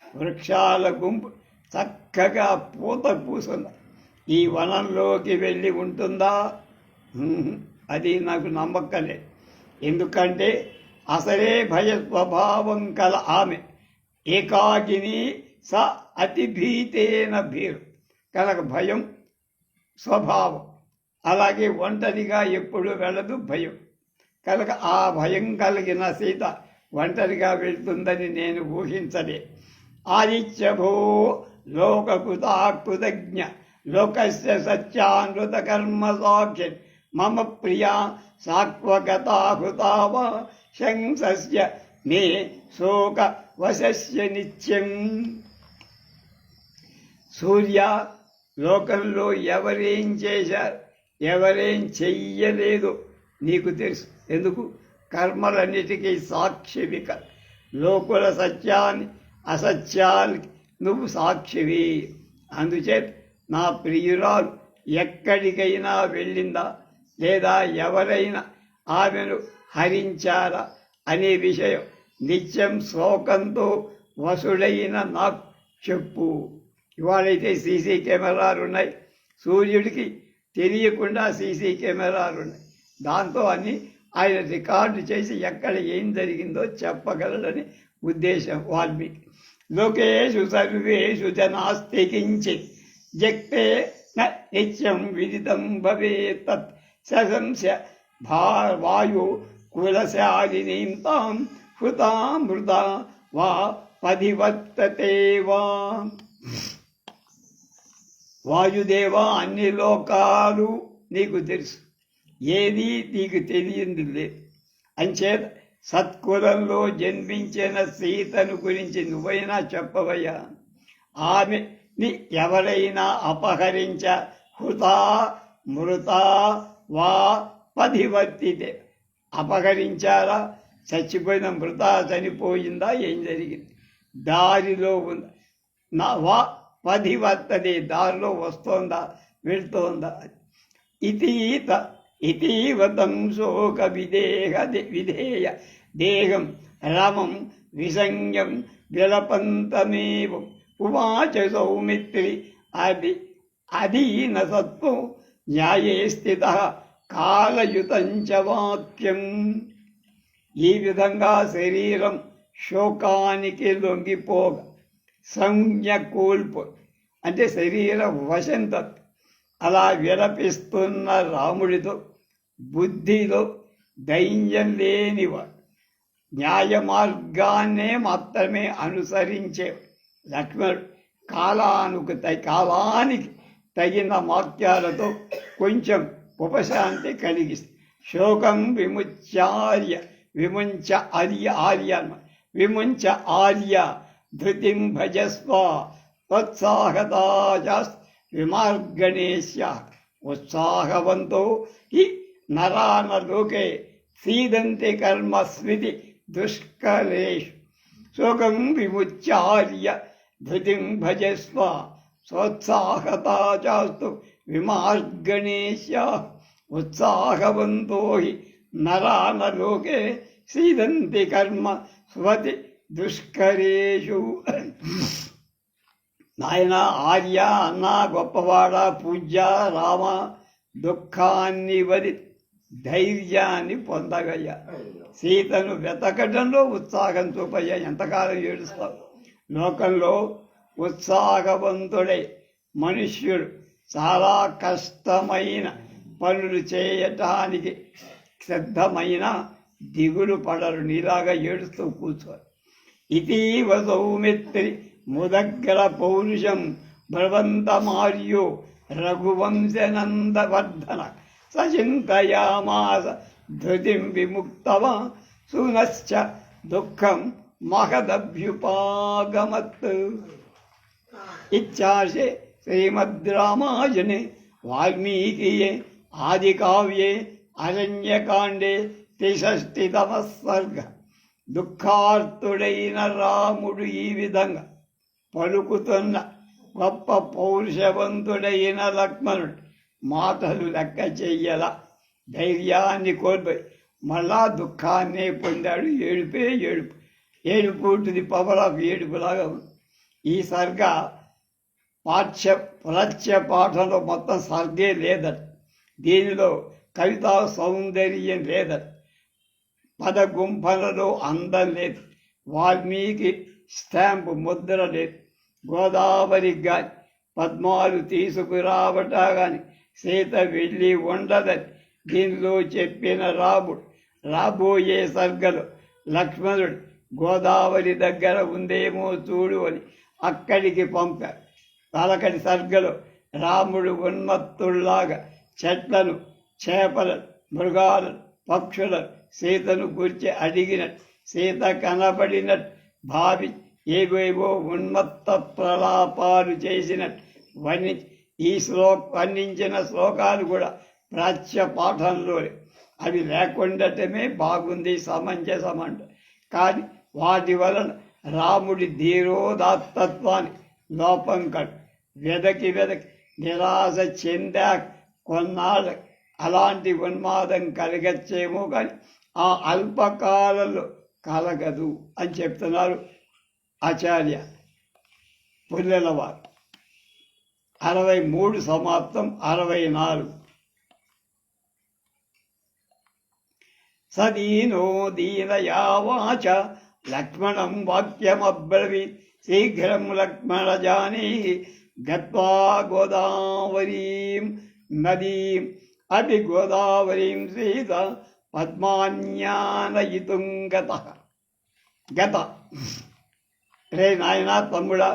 వృక్షాల గుంపు చక్కగా పూత పూసుంది. ఈ వనంలోకి వెళ్ళి ఉంటుందా? అది నాకు నమ్మకలే. ఎందుకంటే అసలే భయ స్వభావం కల ఆమె ఏకాకిని స అతి భీతేన భీరు కనుక భయం స్వభావం. అలాగే ఒంటరిగా ఎప్పుడు వెళ్ళదు భయం కనుక ఆ భయం కలిగిన సీత ఒంటరిగా వెళ్తుందని నేను ఊహించలే. ఆదిత్యభో లోకకృతాకృతజ్ఞ లోకస్య సత్యానృత కర్మ సాక్షి మమ ప్రియా సాక్వగతాహృతావ శంసస్య మే శోక వశస్య నిత్యం. సూర్య, లోకంలో ఎవరేం చేశారు ఎవరేం చెయ్యలేదు నీకు తెలుసు. ఎందుకు? కర్మలన్నిటికీ సాక్షివిక. లోకుల సత్యాన్ని అసత్యాలకి నువ్వు సాక్షివి. అందుచేత నా ప్రియురాలు ఎక్కడికైనా వెళ్ళిందా లేదా ఎవరైనా ఆమెను హరించారా అనే విషయం నిత్యం శోకంతో వసుడైన నాకు చెప్పు. ఇవాళైతే సీసీ కెమెరాలు ఉన్నాయి, సూర్యుడికి తెలియకుండా సీసీ కెమెరాలు ఉన్నాయి. దాంతో అన్ని ఆయన రికార్డు చేసి ఎక్కడ ఏం జరిగిందో చెప్పగలడని ఉద్దేశం వాల్మీకి. లోకేషు సర్వేషు జనాస్తి కించిత్ జక్తే నిత్యం విదితం భవేత్ తత్ సశంస్య వాయు కులశాలినీం తాం హృతామృతా వా పధివర్తతే వా. వాయుదేవా, అన్ని లోకాలు నీకు తెలుసు, ఏది నీకు తెలియంది లేదు. అంచేత సత్కులంలో జన్మించిన సీతను గురించి నువ్వైనా చెప్పవయ్యా. ఆమెని ఎవరైనా అపహరించ హృతా మృతా వా పధివర్తితే, అపహరించారా, చచ్చిపోయిన మృతా చనిపోయిందా, ఏం జరిగింది, దారిలో ఉందా, నా వా పధివర్తదే దారిలో వస్తోందా వెళ్తోందా. ఇతీవతం శోక విధేయ దేహం రమం విసంజ్ఞం విలపంతమేవం ఉవాచ సౌమిత్రి అధీన సత్వం న్యాయే స్థిత కాలయుతంచ వాక్యం. ఈ విధంగా శరీరం శోకానికి లొంగిపోగా సంజ్ఞ కోల్పు అంటే శరీర వశంత అలా విలపిస్తున్న రాముడితో బుద్ధిలో ధైర్యం లేనివాడు, న్యాయ మార్గాన్నే మాత్రమే అనుసరించే లక్ష్మణుడు కాలానికి తగిన వాక్యాలతో కొంచెం ఉపశాంతి కలిగిస్తుంది. శోకం విముంచ ఆర్య ధృతిం భజస్వ తత్సాహతాజాస్ విమార్గణేశ్య. ఉత్సాహవంతో ఈ నరాన లోకే సీదంతి కర్మ స్మృతి దుష్కరేషు. శోకం విముచ్యార్య ధృతిం భజస్వ సోత్సాహతాచాస్తు విమార్గణేశ్య. ఉత్సాహవంతో హి నరాన లోకే సీదంతి కర్మ స్మృతి దుష్కరేషు. నాయన ఆర్య, అన్న, గొప్పవాడ, పూజ్య, రామ, దుఃఖాన్ని వది ధైర్యాన్ని పొందగయ్యా. సీతను వెతకడంలో ఉత్సాహం చూపయ్యా. ఎంతకాలం ఏడుస్తావు? లోకంలో ఉత్సాహవంతుడై మనుష్యుడు చాలా కష్టమైన పనులు చేయటానికి సిద్ధమైన దిగులు పడరు. నీలాగా ఏడుస్తూ కూర్చోరు. ఇటీవ సౌమిత్రి ముదగ్ర పౌరుషం భ్రవంతమార్యో రఘువంశనందవర్ధన సచింతయామాస ధృతిం విముక్తవా సునశ్చ దుఃఖం మహదభ్యుపాగమత్. ఇచ్చాశే శ్రీమద్ రామాయణే వాల్మీకియే ఆదికావ్యే అరణ్యకాండే 63వ సర్గ. దుఃఖార్తుడైన రాముడు ఈ విధంగా పలుకుతున్న గొప్ప పౌరుషవంతుడైన లక్ష్మణుడు మాటలు లెక్క చెయ్యల. ధైర్యాన్ని కోల్పోయి మళ్ళా దుఃఖాన్నే పొందాడు. ఏడుపే ఏడుపు. ఏడుపు టు ది పవర్ ఆఫ్ ఏడుపులాగా ఉంది. ఈ సర్గ ప్రత్య పాఠంలో మొత్తం సర్గే లేదట. దీనిలో కవితా సౌందర్యం లేదట. పద గుంఫలలో అందం లేదు. వాల్మీకి స్టాంపు ముద్ర లేదు. గోదావరి గాని పద్మాలు తీసుకురావటా గాని సీత వెళ్ళి ఉండదని దీనిలో చెప్పిన రాముడు రాబోయే సర్గలో లక్ష్మణుడు గోదావరి దగ్గర ఉందేమో చూడు అని అక్కడికి పంపారు. పలకటి సర్గలో రాముడు ఉన్మత్తుల్లాగా చెట్లను, చేపలను, మృగాలను, పక్షులను సీతను గురించి అడిగినట్టు, సీత కనబడినట్టు భావి ఏవేవో ఉన్మత్త ప్రలాపాలు చేసినట్టు వర్ణించిన శ్లోకాలు కూడా ప్రాచ్య పాఠంలోనే. అవి లేకుండటమే బాగుంది, సమంజసం అంట. కానీ వాటి వలన రాముడి ధీరోదాత్తత్వాన్ని లోపం కడు. వెదకి నిరాశ చెందా కొన్నాళ్ళ అలాంటి ఉన్మాదం కలగచ్చేమో కానీ ఆ అల్పకాలంలో కలగదు అని చెప్తున్నారు ఆచార్య పుల్లెలవారు. 63 సమాప్తం. 64 సదీనో దీనయావాచ లక్ష్మణం వాక్యమబ్రవీత్ శీఘ్రం లక్ష్మణ జానీ గత్వా గోదావరీం నదీం అపి గోదావరీం సీత పద్మాన్యానయితుం గత. రే నాయన తమ్ముడా,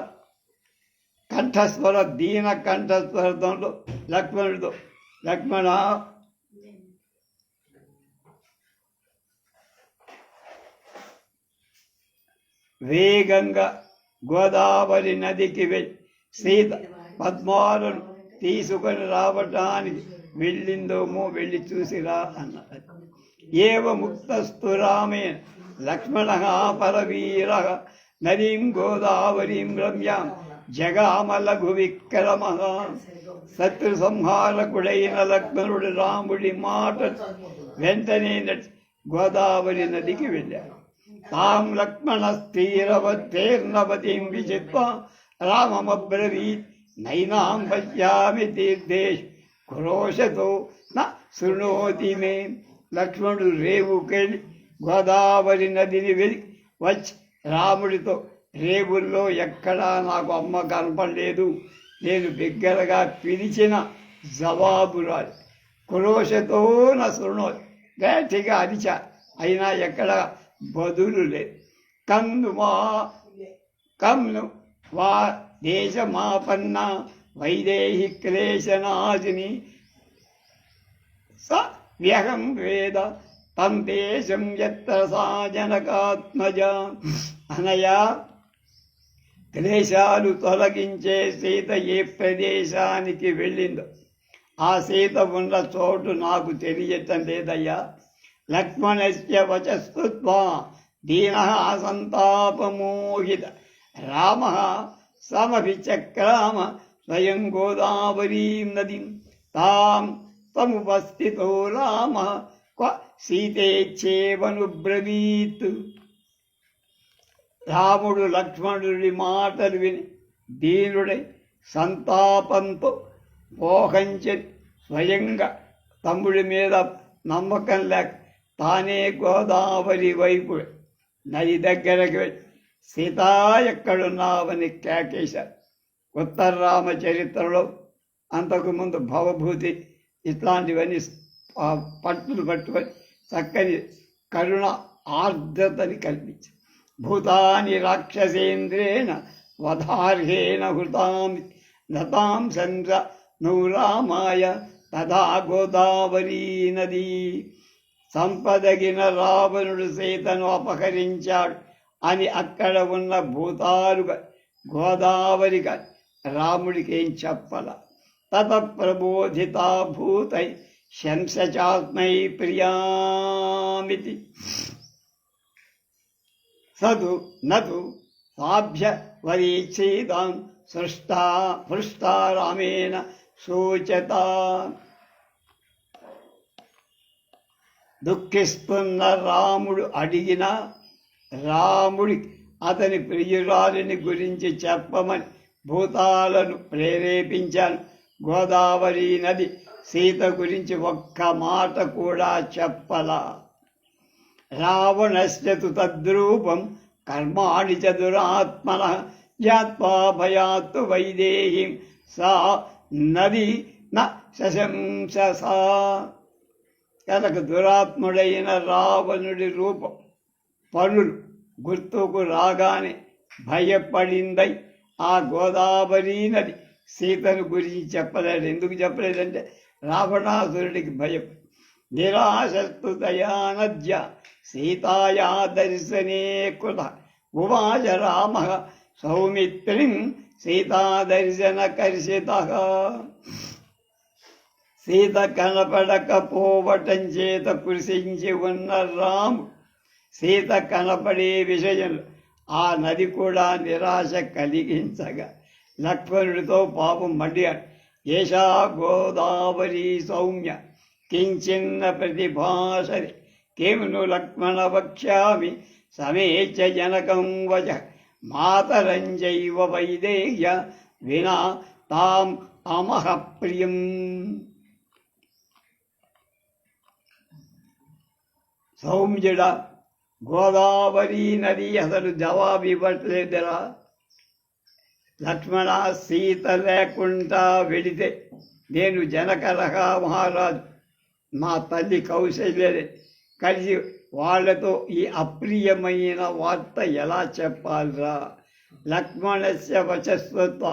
కంఠస్వర దీన కంఠస్వరంలో లక్ష్మణుడితో, లక్ష్మణ వేగంగా గోదావరి నదికి వెళ్ళి సీత పద్మాలను తీసుకొని రావటానికి వెళ్ళిందోమో వెళ్ళి చూసిరా అన్నారు. ఏవ ముక్తస్తు రామేణ లక్ష్మణ పరవీర నదీం గోదావరీం రమ్యాం జగామలఘు విక్రమ. శత్రు సంహారకుడైన లక్ష్మణుడు రాముడి మాట వెంటనే గోదావరి నదికి వెళ్ళాడు. తాం లక్ష్మణ స్థిరవతేర్నవతీం విచిత్వా రామమబ్రవీత్ నైనాం పశ్యామి తీర్థేషు క్రోశతో న శృణోతి మే. లక్ష్మణుడు రేవుకెళ్ళి గోదావరి నదిని వచ్చి రాముడితో, రేవుల్లో ఎక్కడా నాకు అమ్మ కనపడలేదు, నేను బిగ్గరగా పిలిచిన జవాబు రాదు. క్రోశతో నా శృణోతి, గట్టిగా అరిచా, అయినా ఎక్కడ బదులు లేదు. కమ్ను వా దేశమాపన్న వైదేహి క్లేశనాశిని స వ్యహం వేద తం దేశం యత్ర సా జనకాత్మజ. అనయా క్లేశాలు తొలగించే సీత ఏ ప్రదేశానికి వెళ్ళిందో ఆ సీత ఉన్న చోటు నాకు తెలియటం లేదయ్యా. లక్ష్మణస్య వచస్తుత్వా దీనః సంతాపమోహిత రామః సమభిచక్రామ స్వయం గోదావరీం నదీం తాం సముపస్థితో రామః క్వ సీతేచ్ఛేవనుబ్రవీత్. రాముడు లక్ష్మణుడి మాటలు విని దీనుడై సంతాపంతో మోహంచె స్వయంగా తమ్ముడి మీద నమ్మకం లేక తానే గోదావరి వైపు నది దగ్గరకు వెళ్ళి సీతా ఎక్కడున్నావని కేకేశారు. ఉత్తర రామచరిత్రలో అంతకుముందు భవభూతి ఇట్లాంటివన్నీ పట్టులు పట్టుకొని చక్కని కరుణ ఆర్ద్రతని కల్పించారు. భూతాని రాక్షసేంద్రేణ వధార్హేణ హృతామి నతాం సంద్ర నౌరామాయ తథా గోదావరీ నది. సంపదగిన రావణుడు సీతను అపహరించాడు అని అక్కడ ఉన్న భూతాలుగా గోదావరిగా రాముడికి ఏం చెప్పాల. తత ప్రబోధితా భూతై శంసచాత్మై ప్రియామితి సదు నదు సాభ్య వరీక్షీతాం పృష్టా రామేణ సూచత. దుఃఖిస్తున్న రాముడు అడిగిన రాముడి అతని ప్రియురాలిని గురించి చెప్పమని భూతాలను ప్రేరేపించాను. గోదావరి నది సీత గురించి ఒక్క మాట కూడా చెప్పలా. రావణస్యతు తద్రూపం కర్మాణి చ దురాత్మనః జ్ఞాత్వా భయాత్తు వైదేహీం సా నది న శశంససా. కనుక దురాత్ముడైన రావణుడి రూపం పనులు గుర్తుకు రాగానే భయపడిందై ఆ గోదావరి నది సీతను గురించి చెప్పలేడు. ఎందుకు చెప్పలేదంటే రావణాసురుడికి భయం. నిరాశస్తు దయానద్య సీతాయా దర్శనే కృత ఉవాచ రామ సౌమిత్రిం సీతాదర్శన కర్షితః. సీత కనపడకపోవటం చేత కృషించి ఉన్న రాము సీత కనపడే విషయంలో ఆ నది కూడా నిరాశ కలిగించగా లక్ష్మణుడితో పాపం మండియాడు. ఏషా గోదావరి సౌమ్య కించిన్న ప్రతిభాసరి కిమును లక్ష్మణ వక్ష్యామి సమేచ జనకం వచ మాతరంజైవ వైదేహ్య వినా తాం అమహ ప్రియం. సౌమ్యుడ, గోదావరి నది అసలు జవాబు ఇవ్వట్లేదురా. లక్ష్మణ, సీత లేకుండా వెడితే నేను జనకరహ మహారాజు మా తల్లి కౌశల్యని కలిసి వాళ్లతో ఈ అప్రియమైన వార్త ఎలా చెప్పాలరా. లక్ష్మణస్య వచస్వత్వ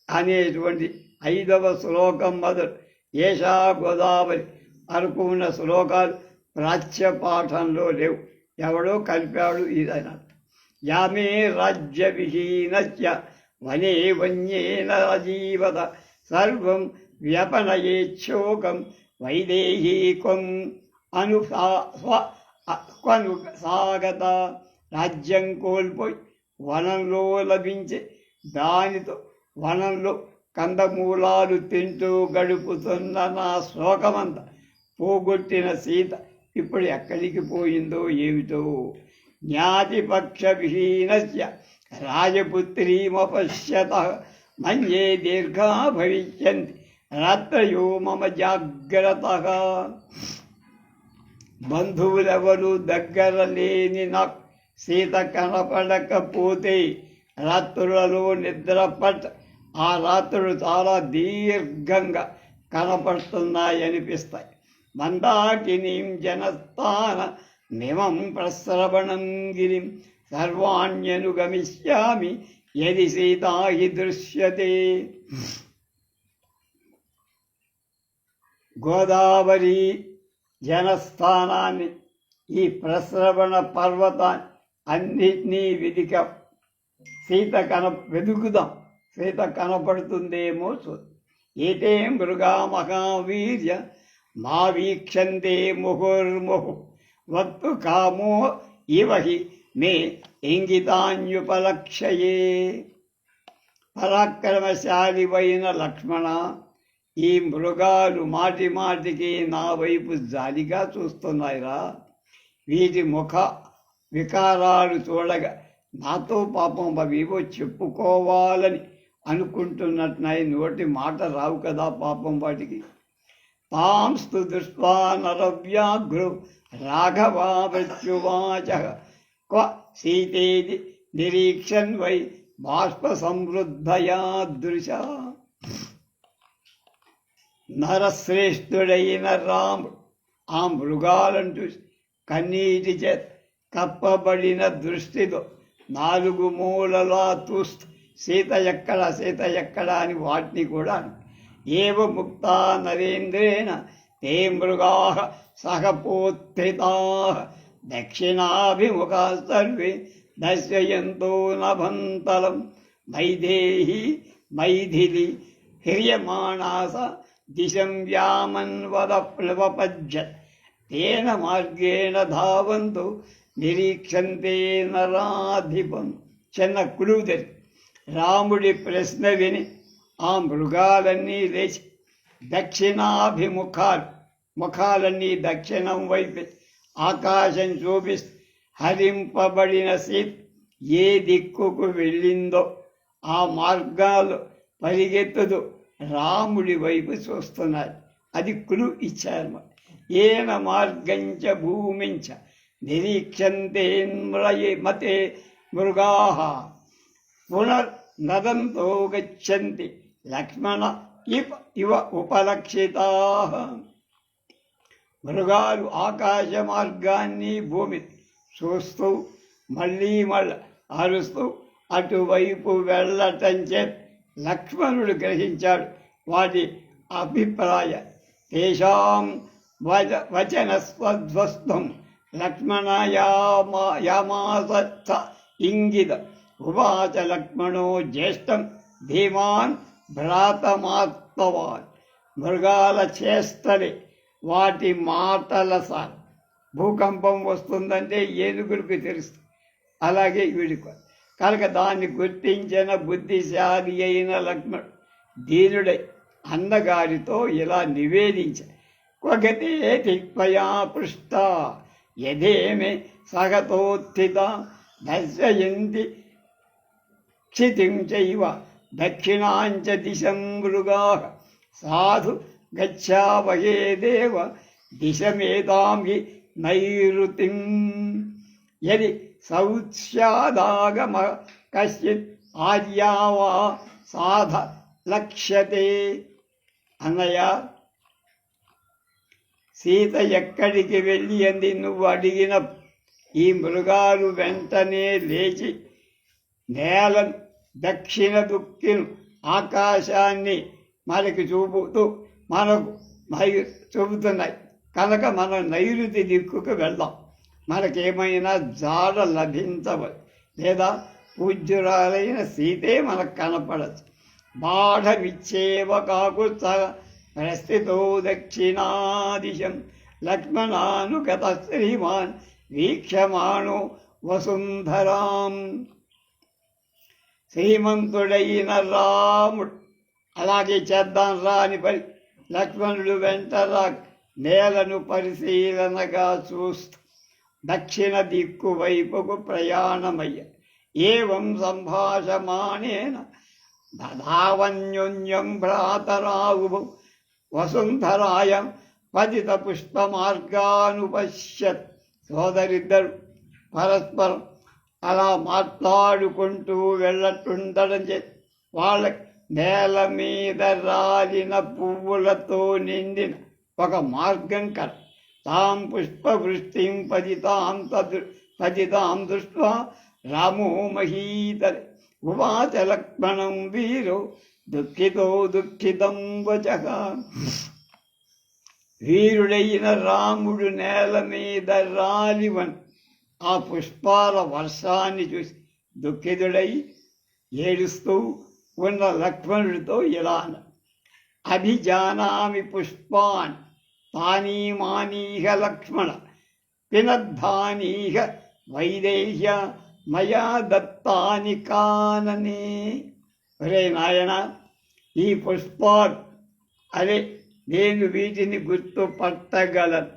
అనేటువంటి 5వ శ్లోకం మొదలు ఏషా గోదావరి వరకు ఉన్న శ్లోకాలు ప్రాచ్య పాఠంలో లేవు. ఎవడో కలిపాడు ఇదైనా. యామే రాజ్య విహీనస్య వనే వన్యేన రాజీవత సర్వం వ్యపనయేచ్ఛోకం వైదేహీకం సాగత. రాజ్యం కోల్పోయి వనంలో లభించే దానితో వనంలో కందమూలాలు తింటూ గడుపుతున్న నా శోకమంతా పోగొట్టిన సీత ఇప్పుడు ఎక్కడికి పోయిందో ఏమిటో. జ్ఞాతిపక్ష విహీనస్య రాజపుత్రీమపశ్యత మన్యే దీర్ఘా భవిష్యంతి రాత్రయో మమ జాగ్రత్తః. బంధువులెవరూ దగ్గర లేని నాకు సీత కనపడకపోతే రాత్రులలో నిద్రపట్ట ఆ రాత్రులు చాలా దీర్ఘంగా కనపడుతున్నాయనిపిస్తాయి. మందాకినీం జనస్థాన నిమం ప్రస్రవణం గిరిం సర్వాణ్యనుగమిష్యామి యది సీతా హి దృశ్యతే. గోదావరి జనస్థానాన్ని, ఈ ప్రస్రవణ పర్వతాన్ని అన్నిటినీ సీత వెతుకుదాం. సీత కనపడుతుందేమో చూద్దాం. ఏతే మృగా మహావీర్య మా వీక్షంతే ముహుర్ముహు వక్తు కామో ఇవహి మే ఇంగితాన్యుపలక్షయే. పరాక్రమశాలివైన లక్ష్మణ, ఈ మృగాలు మాటి మాటికి నా వైపు జాలిగా చూస్తున్నాయిరా. వీటి ముఖ వికారాలు చూడగా నాతో పాపం అవివో చెప్పుకోవాలని అనుకుంటున్నట్టున్నాయి. నోటి మాట రావు కదా పాపం వాటికి. తాంస్తు దృష్ట్వా నరవ్యాఘ్రో రాఘవా మృత్యువాచ క్వ సీతేది నిరీక్షన్ వై బాష్ప సంవృద్ధయా దృశ. నరశ్రేష్ఠుడైన రాముడు ఆ మృగాలను చూసి కన్నీటి చేత కప్పబడిన దృష్టితో నాలుగు మూలలా చూస్తూ సీత ఎక్కడా అని వాటిని కూడా ఏవ ముక్తా నరేంద్రేణ తే మృగా సహపోత్థితా దక్షిణాభిముఖా సర్వే దర్శయంతో నభంతలం వైదేహి మైథిలి హ్రియమాణాస దిశం వ్యామన్వదప్లవపజ్జత్ తేన మార్గేణ ధావంతు నిరీక్షంతే నరాధిపం. చిన్న కులువుదరి రాముడి ప్రశ్న విని ఆ మృగాలన్నీ లేచి ముఖాలన్నీ దక్షిణం వైపు ఆకాశం చూపిస్తూ హరింపబడిన సీత ఏ దిక్కుకు వెళ్ళిందో ఆ మార్గాలు పరిగెత్తుతూ రాముడి వైపు చూస్తున్నారు. అది కులు ఇచ్చారు. ఏన మార్గంచ భూమించ నిరీక్షంతేన్మతే మృగా పునర్నదంతో గచ్చంతి లక్ష్మణ ఇవ ఉపలక్షితా. మృగాలు ఆకాశ మార్గాన్ని భూమి చూస్తూ మళ్ళీ అరుస్తూ అటువైపు వెళ్ళటం చేత లక్ష్మణుడు గ్రహించాడు వాటి అభిప్రాయ. తేషాం వచనస్వధ్వస్తం లక్ష్మణయామాస ఇంగిత ఉవాచ లక్ష్మణో జ్యేష్టం ధీమాన్ భ్రాతమాత్మవాన్. మృగాల చేష్టలే వాటి మాటల సార్. భూకంపం వస్తుందంటే ఏనుగులకు తెలుస్తుంది, అలాగే వీడికి కనుక దాన్ని గుర్తించిన బుద్ధిశాలి అయిన లక్ష్మణుడు దీనుడై అన్నగారితో ఇలా నివేదించాడు. క్వగతే త్వయా పృష్ట యథేమే సగతోత్థిత దర్శయంతి క్షితిం చైవ దక్షిణాంచ దిశం మృగాః సాధు గచ్ఛావహే దేవ దిశమేతాం హి నైరుతిం యది సౌత్స్యాదాగమ కశ్చిత్ ఆర్యా వా సాధ లక్ష్యతే. అన్నయ్య, సీత ఎక్కడికి వెళ్ళి అంది నువ్వు అడిగిన ఈ మృగాలు వెంటనే లేచి నేలను దక్షిణ దుక్కిను ఆకాశాన్ని మనకి చూపుతూ మనకు చూపుతున్నాయి కనుక మనం నైరుతి దిక్కుకు వెళ్దాం. మనకేమైనా జాడ లభించవచ్చు, లేదా పూజ్యురాలైన సీతే మనకు కనపడచ్చు. బాఢమిచ్చేవ కాకుత్స ప్రస్థితో దక్షిణాదిశం లక్ష్మణానుగత శ్రీమాన్ వీక్షమాణో వసుంధరాం. శ్రీమంతుడైన రాముడు అలాగే చేద్దాం రా అని లక్ష్మణుడు వెంటరా నేలను పరిశీలనగా చూస్తూ దక్షిణ దిక్కు వైపుకు ప్రయాణమయ్య. ఏవం సంభాషమాణేన ధావన్యోన్యం భ్రాతరావు వసుంధరాయం పతిత పుష్పమార్గానుపశ్యత్. సోదరిద్దరు పరస్పరం అలా మాట్లాడుకుంటూ వెళ్ళట్టుండడం చేసి వాళ్ళకి నేల మీద రాలిన పువ్వులతో నిండిన ఒక మార్గం కల. తాం పుష్పవృష్టిం పతితాం దృష్ట్వా రామో మహీతరే ఉవాచ లక్ష్మణం వీరో దుఃఖితం వచః. వీరుడైన రాముడు నేల మీద రాలివన్ ఆ పుష్పాల వర్షాన్ని చూసి దుఃఖితుడై ఏడుస్తూ ఉన్న లక్ష్మణుడితో ఇలా అన్న. అభిజానామి పుష్పాన్ తానీమానీహ లక్ష్మణ పినద్ధానీహ వైదేహ్య మయా దత్తాని కాననే. ఒరే నాయన, ఈ పుష్పాలు అరే నేను వీటిని గుర్తుపట్టగలను.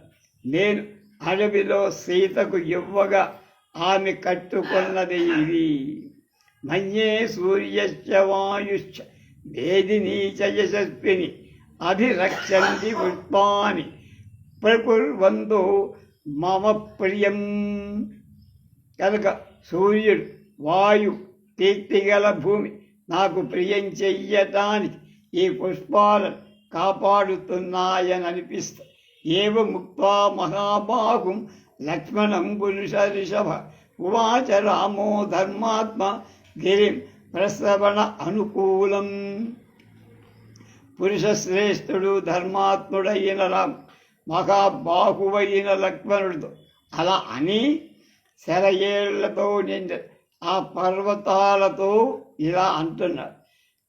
నేను అడవిలో సీతకు ఇవ్వగా ఆమె కట్టుకున్నది ఇవి. మన్యే సూర్యశ్చ వాయుశ్చ వేదినీ చ యశస్విని అభిరక్షంతి పుష్పాని ప్రకుర్వంతో మమ ప్రియం. కనుక సూర్యుడు, వాయు, కీర్తిగల భూమి నాకు ప్రియం చెయ్యటానికి ఈ పుష్పాలను కాపాడుతున్నాయని అనిపిస్తాయి. ఏవ ముక్త్వా మహాబాహుం లక్ష్మణం పురుష రిషభ ఉవాచ రామో ధర్మాత్మ గిరిం ప్రశ్రవణ అనుకూలం. పురుషశ్రేష్ఠుడు ధర్మాత్ముడైన రామ్ మహాబాహువైన లక్ష్మణుడితో అలా అని శరయేళ్లతో నిండి ఆ పర్వతాలతో ఇలా అంటున్నాడు.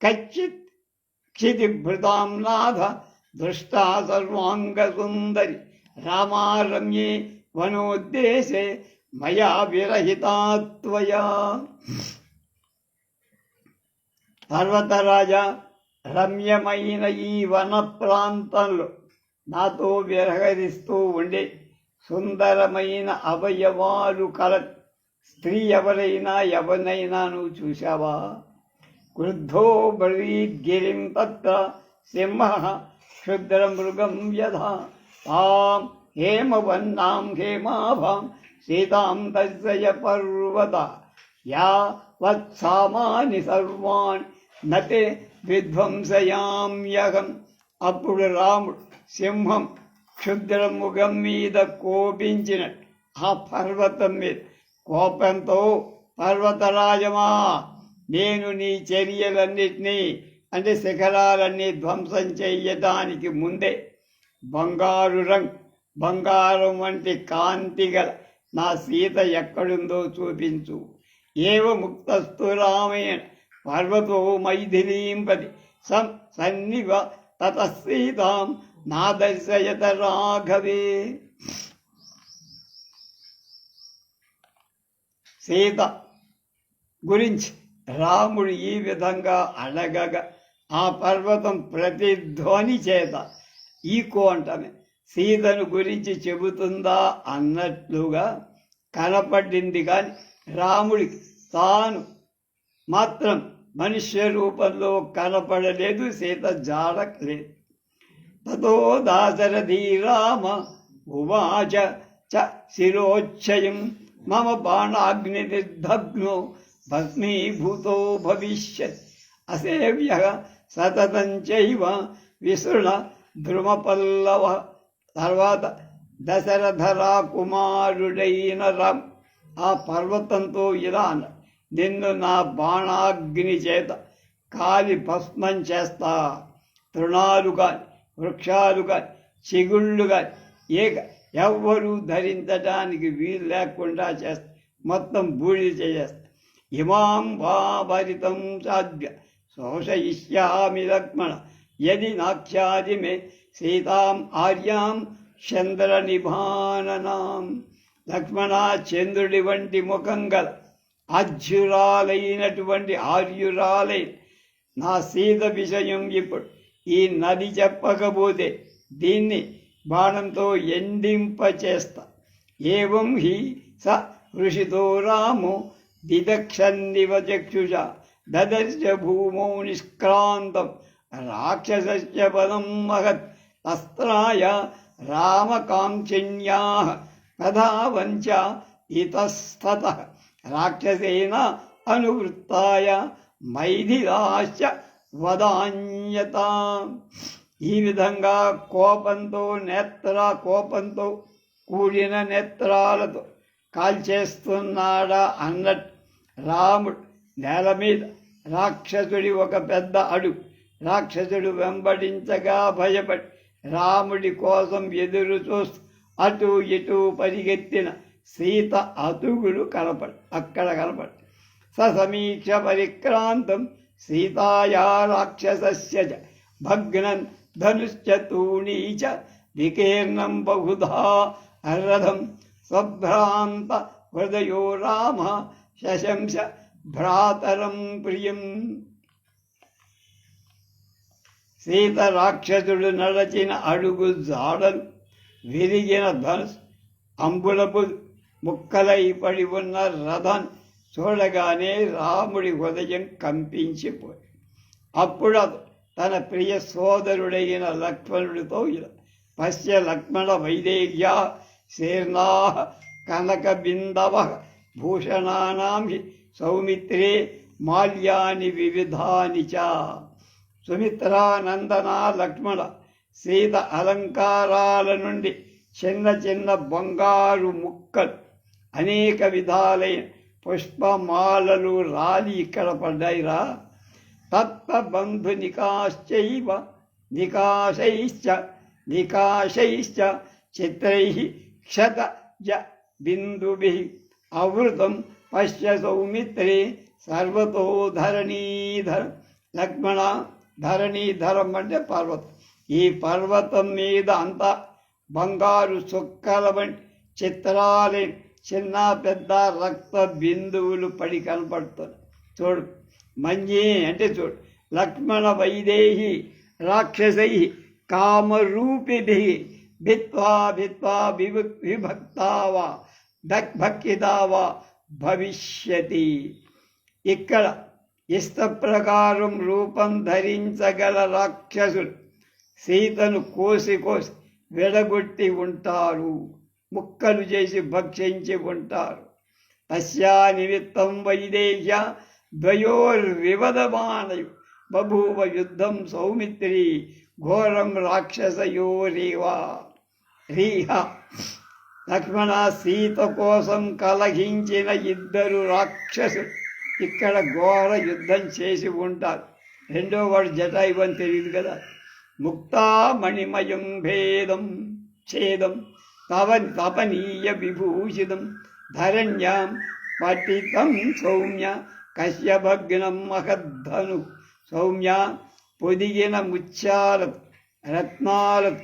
కచ్చిత్ క్షితిభృతాం నాథ దృష్టా సర్వాంగ సుందరి రామారమ్యే వనోద్దేశే మయా విరహితాత్వయా. పర్వతరాజా, రమ్యమైన ఈ వన ప్రాంతంలో నాతో విరహరిస్తూ ఉండే సుందరమైన అవయవాలు కల స్త్రీ ఎవరినైనా నువ్వు చూశావా? క్రుద్ధో బ్రవీద్గిరిం తత్ర సింహ క్షుద్రమృగం యథా తాం హేమవన్నాం హేమాభాం సీతాం దర్శయ పర్వత యా వత్సామాని సర్వాణి నతే విధ్వంసయామ్యహం. అప్పుడు రాముడు సింహం క్షుద్రముఖం మీద కోపించిన ఆ పర్వతం మీద కోపంతో, పర్వతరాజమా, నేను నీ చర్యలన్నిటినీ అంటే శిఖరాలన్నీ ధ్వంసం చెయ్యటానికి ముందే బంగారం వంటి కాంతి గల నా సీత ఎక్కడుందో చూపించు. ఏవ ముక్తస్థు రామేణ పర్వతో మైథిలీంపతి సన్నివ తత సీతాం నా దర్శయత రాఘవే. సీత గురించి రాముడు ఈ విధంగా అడగగా ఆ పర్వతం ప్రతిధ్వని చేత ఈకో అంటామే సీతను గురించి చెబుతుందా అన్నట్లుగా కనపడింది. కానీ రాముడికి తాను మాత్రం మనుష్య రూపంలో కనపడలేదు, సీత జాడలేదు. తతో దాశరథీ రామ ఉవాచ చ శిరోచ్చయం మమ బాణాగ్నిర్దగ్నో భస్మీభూతో భవిష్యత్ అసేవ్య సతతం చైవ విసృణ ధ్రుమపల్లవ. తర్వాత దశరథరా కుమారుడైన రామ్ ఆ పర్వతంతో ఇలా అన్నాడు, నిన్ను నా బాణాగ్ని చేత కాలి భస్మం చేస్తా. తృణాలు కాని, వృక్షాలు కాని, చిగుళ్ళు కాని ఎవ్వరూ ధరించడానికి వీలు లేకుండా చేస్తా, మొత్తం బూడిద చేసేస్తా. ఇమాం భాభరితం సాధ్య శోషయిష్యామి లక్ష్మణ యది నాఖ్యాది మే సీతాం ఆర్యాం చంద్ర నిభాననాం. లక్ష్మణ, చంద్రుడి వంటి ముఖం గల ఆర్యురాలైన నా సీత విషయం ఇప్పుడు ఈ నది చెప్పకపోతే దీన్ని బాణంతో ఎండింపచేస్తా. ఏవం హి స ఋషితో రామో దిదక్షన్నివ చక్షుష దదర్శ భూమౌ నిష్క్రాంతం రాక్షసస్య పదం మహత్ అస్త్రాయ రామకాంక్షిణ్యాః కథావంచ ఇతస్తతః రాక్షసేన అనువృత్తాయ మైథిలాశ్చ వదాన్యత. ఈ విధంగా కోపంతో కూడిన నేత్రాలతో కాల్చేస్తున్నాడా అన్నట్టు రాముడు నేల మీద రాక్షసుడి ఒక పెద్ద అడుగు, రాక్షసుడు వెంబడించగా భయపడి రాముడి కోసం ఎదురు చూస్తూ అటు ఇటు పరిగెత్తిన సీత అతుగులు అక్కడ కనపడి సమీక్ష పరిక్రాంతం సీతాయా రాక్షసస్య భగ్నం ధనుశ్చ తూణీ చ వికీర్ణం బహుధా రథం స్వభ్రాంత హృదయో రామ శశంస భ్రాతరం ప్రియం. సీత రాక్షసుడు నడచిన అడుగు జాడలు, విరిగిన ధనుసు, అంబులపు ముక్కలై పడి ఉన్న రథాన్ని చూడగానే రాముడి హృదయం కంపించిపోయి అప్పుడు తన ప్రియ సోదరుడైన లక్ష్మణుడితో ఇలా పశ్య లక్ష్మణ వైదేహ్య శీర్ణా కనక బిందవ భూషణానాం సౌమిత్రే మాల్యాని వివిధాని చ. సుమిత్రానందన లక్ష్మణ సీత అలంకారాల నుండి చిన్న చిన్న బంగారు ముక్కలు అనేక విధాలైన పుష్పమాలలు రాలి ఇక్కడ పడ్డాయిరా. తత్బంధు నికాశ్చైవ నికాశైశ్చ చిత్రై క్షతజ బిందుభిః ఆవృతం పశ్య సౌమిత్రే సర్వతో ధరణీధర. లక్ష్మణ, ధరణీధరం అంటే పర్వతం. ఈ పర్వతం మీద అంతా బంగారు చుక్కల వంటి చిత్రాలే చిన్న పెద్ద రక్త బిందువులు పడి కనపడుతుంది. చూడు మంజీ అంటే చూడు. లక్ష్మణ వైదేహి రాక్షసై కామరూపిభిః భిత్వా విభక్తావా భక్తిదావా భవిష్యతి. ఇక్కడ ఇష్ట ప్రకారం రూపం ధరించగల రాక్షసులు సీతను కోసి విడగొట్టి ఉంటారు, ముక్కలు చేసి భక్షించి ఉంటారు. తస్యా నిమిత్తం వైదేహ్య ద్వయోర్వివదమానయు బభూవ యుద్ధం సౌమిత్రి ఘోరం రాక్షసయోరీవ. లక్ష్మణ సీత కోసం కలహించిన ఇద్దరు రాక్షసులు ఇక్కడ ఘోర యుద్ధం చేసి ఉంటారు. రెండో వాడు జటాయువని తెలియదు కదా. ముక్తామణిమయం భేదం ఛేదం తపనీయ విభూషితం ధరణ్యాం పతితం సౌమ్య కశ్యభగ్నం మహద్ధను. సౌమ్య పొదిగిన ముత్యాలతో రత్నాలతో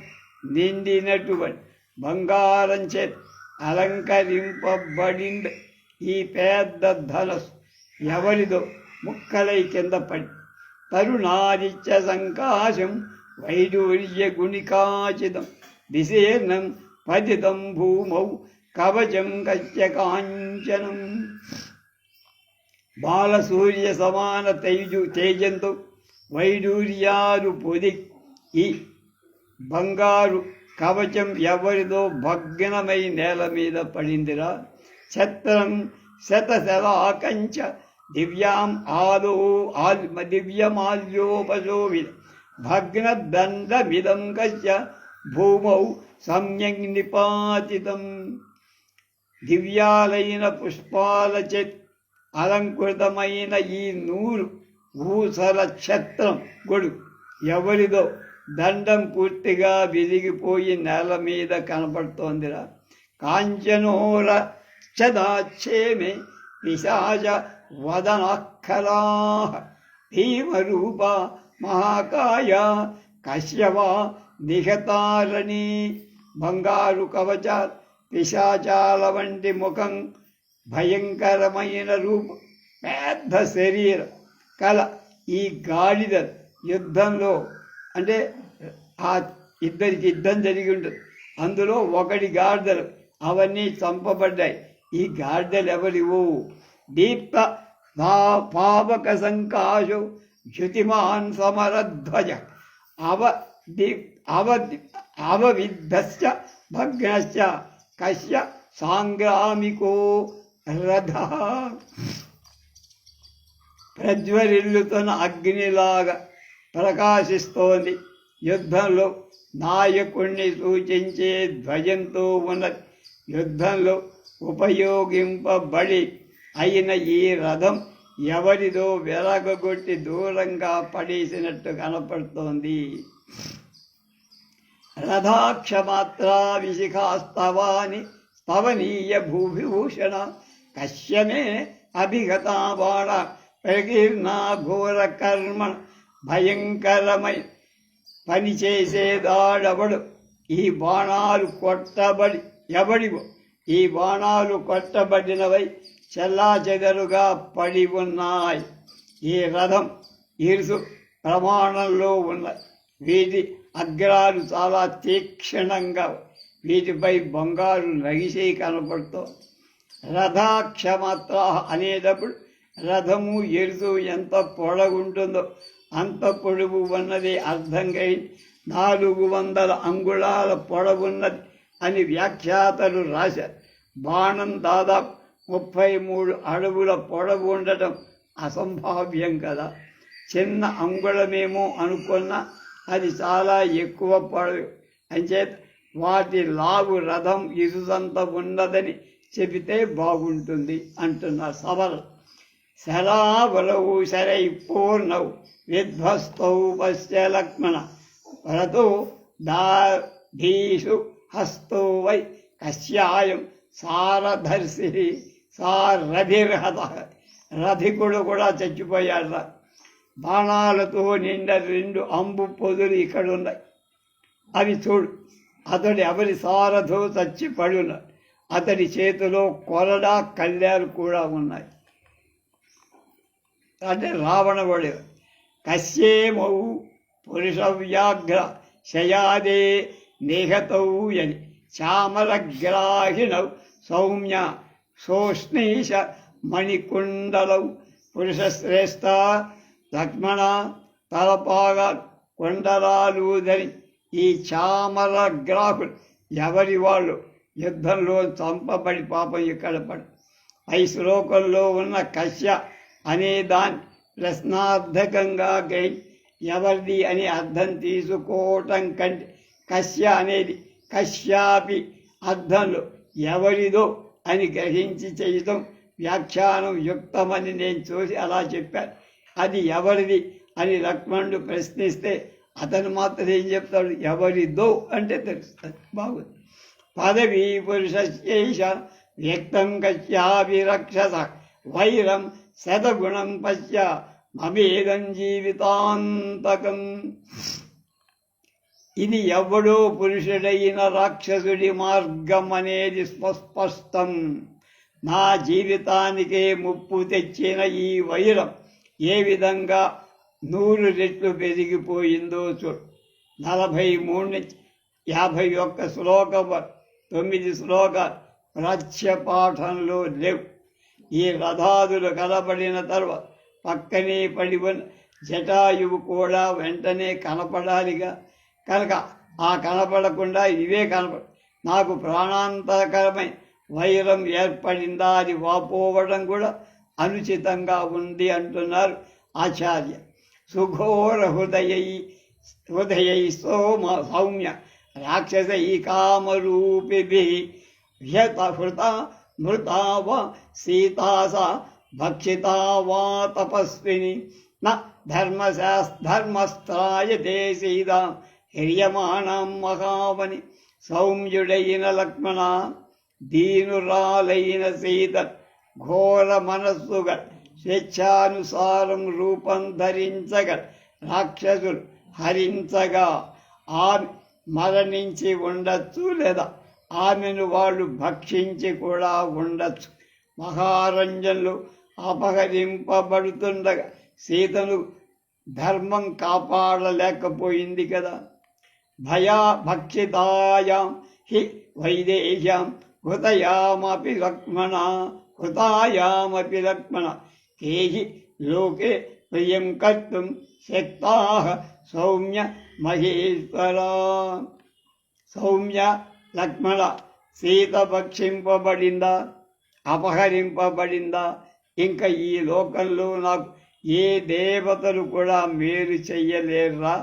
నిండినటువంటి బంగారం చేత అలంకరింపబడింది ఈ పెద్ద ధనస్సు ఎవరిదో ముక్కలై కింద పడి. తరుణాదిత్య సంకాశం వైడూర్య గుణికాచితం విశీర్ణం పతితం భూమౌ కవచం కశ్య కాంచనం. బాలసూర్య సమాన తేజంతో వైడూర్యాలు పొది ఈ బంగారు కవచం ఎవరిదో భగ్నమై నేల మీద పడిందిరా. ఛత్రం శతశలాకంచ దివ్యాం దివ్యమాల్యోపశోభిత భగ్నదండమిదం కశ్య భూమౌ సమ్యక్ నిపాతితం. దివ్యాలైన పుష్పాల చేత్ అలంకృతమైన ఈ ఊసర ఛత్రం గొడుగు ఎవరిదో దండం పూర్తిగా విరిగిపోయి నేల మీద కనపడుతోందిరా. కాంచనోర చదాక్షేమే పిశాచ వదనాఖరా భీమరూప మహాకాయ కశ్యవా నిహతారణి. బంగారు కవచ పిశాచాల వంటి ముఖం, భయంకరమైన రూపం, పెద్ద శరీరం కల ఈ గాడిద యుద్ధంలో అంటే ఆ ఇద్దరికి యుద్ధం జరిగి ఉంటుంది. అందులో ఒకటి గాడిదలు అవన్నీ చంపబడ్డాయి. ఈ గాడిదలు ఎవరివో? దీప్త పావక సంకాశో జ్యుతిమాన్ సమరధ్వజ అవవిద్ధశ్చ భగ్నశ్చ కశ్య సాంగ్రామికో రథ. ప్రజ్వరిల్లుతున్న అగ్నిలాగా ప్రకాశిస్తోంది. యుద్ధంలో నాయకుణ్ణి సూచించే ధ్వజంతో ఉన్నది. యుద్ధంలో ఉపయోగింపబడి అయిన ఈ రథం ఎవరిదో వెలగొట్టి దూరంగా పడేసినట్టు కనపడుతోంది. రథాక్షమాత్రా విశిఖాస్తవాని స్తవనీయ భూవిభూషణ కశ్యమే అభిగతా బాణ ప్రకీర్ణా ఘోర కర్మ. భయంకరమై పనిచేసేదాడవడు. ఈ బాణాలు కొట్టబడి ఎవడివో ఈ బాణాలు కొట్టబడినవై చెల్లాచెదరుగా పడి ఉన్నాయి. ఈ రథం ఇరుసు ప్రమాణంలో ఉన్నాయి. వీటి అగ్రాలు చాలా తీక్షణంగా, వీటిపై బంగారు నగిసే కనపడుతూ. రథాక్షమాత్ర అనేటప్పుడు రథము ఎరుసు ఎంత పొడగుంటుందో అంత పొడవు ఉన్నది అర్థంగా 400 అంగుళాల పొడవున్నది అని వ్యాఖ్యాతలు రాశారు. బాణం దాదాపు 33 అడుగుల పొడవు ఉండటం అసంభావ్యం కదా. చిన్న అంగుళమేమో అనుకున్నా అది చాలా ఎక్కువ పొడవు. అంచేత వాటి లావు రథం ఇరుదంత ఉన్నదని చెబితే బాగుంటుంది అంటున్నారు సభలు. శరావలవు శరై పూర్ణవు విధ్వస్తౌ పశ్య లక్ష్మణ రథో దాధీషు హస్తో వై కశ్యాయం సారధర్షి సారథిర్హత. రథికుడు కూడా చచ్చిపోయాడు. బాణాలతో నిండా 2 అంబు పొదులు ఇక్కడున్నాయి, అవి చూడు. అతడు ఎవరి సారథో చచ్చి పడున్నాడు. అతడి చేతిలో కొరడా కళ్యాలు కూడా ఉన్నాయి. అంటే రావణుడు. కశ్యేమౌ పురుష వ్యాఘ్ర శయాదే నిహతౌ అని చామరగ్రాహిణౌ సౌమ్య సోష్ణీష మణికుండలౌ. పురుషశ్రేష్ఠ లక్ష్మణ తలపాగా కుండలాలు ధరి ఈ చామరగ్రాహులు ఎవరి వాళ్ళు యుద్ధంలో చంపబడి పాపం ఇక్కడ పడు. ఈ శ్లోకంలో ఉన్న కశ్య అనే దాన్ని ప్రశ్నార్థకంగా ఎవరిది అని అర్థం తీసుకోవటం కంటే కశ్య అనేది కశ్యాపి అర్థంలో ఎవరిదో అని గ్రహించి చేయటం వ్యాఖ్యానం యుక్తమని నేను చూసి అలా చెప్పాను. అది ఎవరిది అని లక్ష్మణుడు ప్రశ్నిస్తే అతను మాత్రం ఏం చెప్తాడు? ఎవరిదో అంటే తెలుస్తుంది. బాగుంది. పదవీ పురుషేష వ్యక్తం కశ్యాభిరక్షస వైరం శతగుణం పశ్య మమేదం జీవితాంతకం. ఇది ఎవడో పురుషుడైన రాక్షసుడి మార్గం అనేది స్పష్టం. నా జీవితానికే ముప్పు తెచ్చిన ఈ వైరం ఏ విధంగా 100 రెట్లు పెరిగిపోయిందో చూడు. 43 నుంచి 51 శ్లోకం 9 శ్లోకాలు ప్రాచ్యపాఠంలో లేవు. ఈ రథాదులు కనబడిన తర్వాత పక్కనే పడి ఉన్న జటాయువు కూడా వెంటనే కనపడాలిగా. కనుక ఆ కనపడకుండా ఇవే కనపడు. నాకు ప్రాణాంతకరమైన వైరం ఏర్పడిందా అది వాపోవడం కూడా అనుచితంగా ఉంది అంటున్నారు ఆచార్య. సుఘోర హృదయై సౌమ్య రాక్షసై కామరూపిభిః హ్యతహృత మృతా వా సీతాస భక్షితా వా తపస్విని న ధర్మస్త్రాయతే సీతా హ్రియమాణం మహావని. సౌమ్యుడైన లక్ష్మణ దీనురాలైన సీత ఘోర మనస్సుగా స్వేచ్ఛానుసారం రూపం ధరించగల రాక్షసులు హరించగా ఆమె మరణించి ఉండొచ్చు, లేదా ఆమెను వాళ్ళు భక్షించి కూడా ఉండొచ్చు. మహారంజంలో అపహరింపబడుతుండగా సీతను ధర్మం కాపాడలేకపోయింది కదా. భక్షితాయాం హి వైదేహ్యాం హృతయామపి లక్ష్మణ తేహి లోకే ప్రియం కర్తుం శక్తాః సౌమ్య మహేశ్వరా. సౌమ్య లక్ష్మణ సీత భక్షింపబడిందా, అపహరింపబడిందా? ఇంకా ఈ లోకంలో నాకు ఏ దేవతలు కూడా మేలు చెయ్యలేర్రా.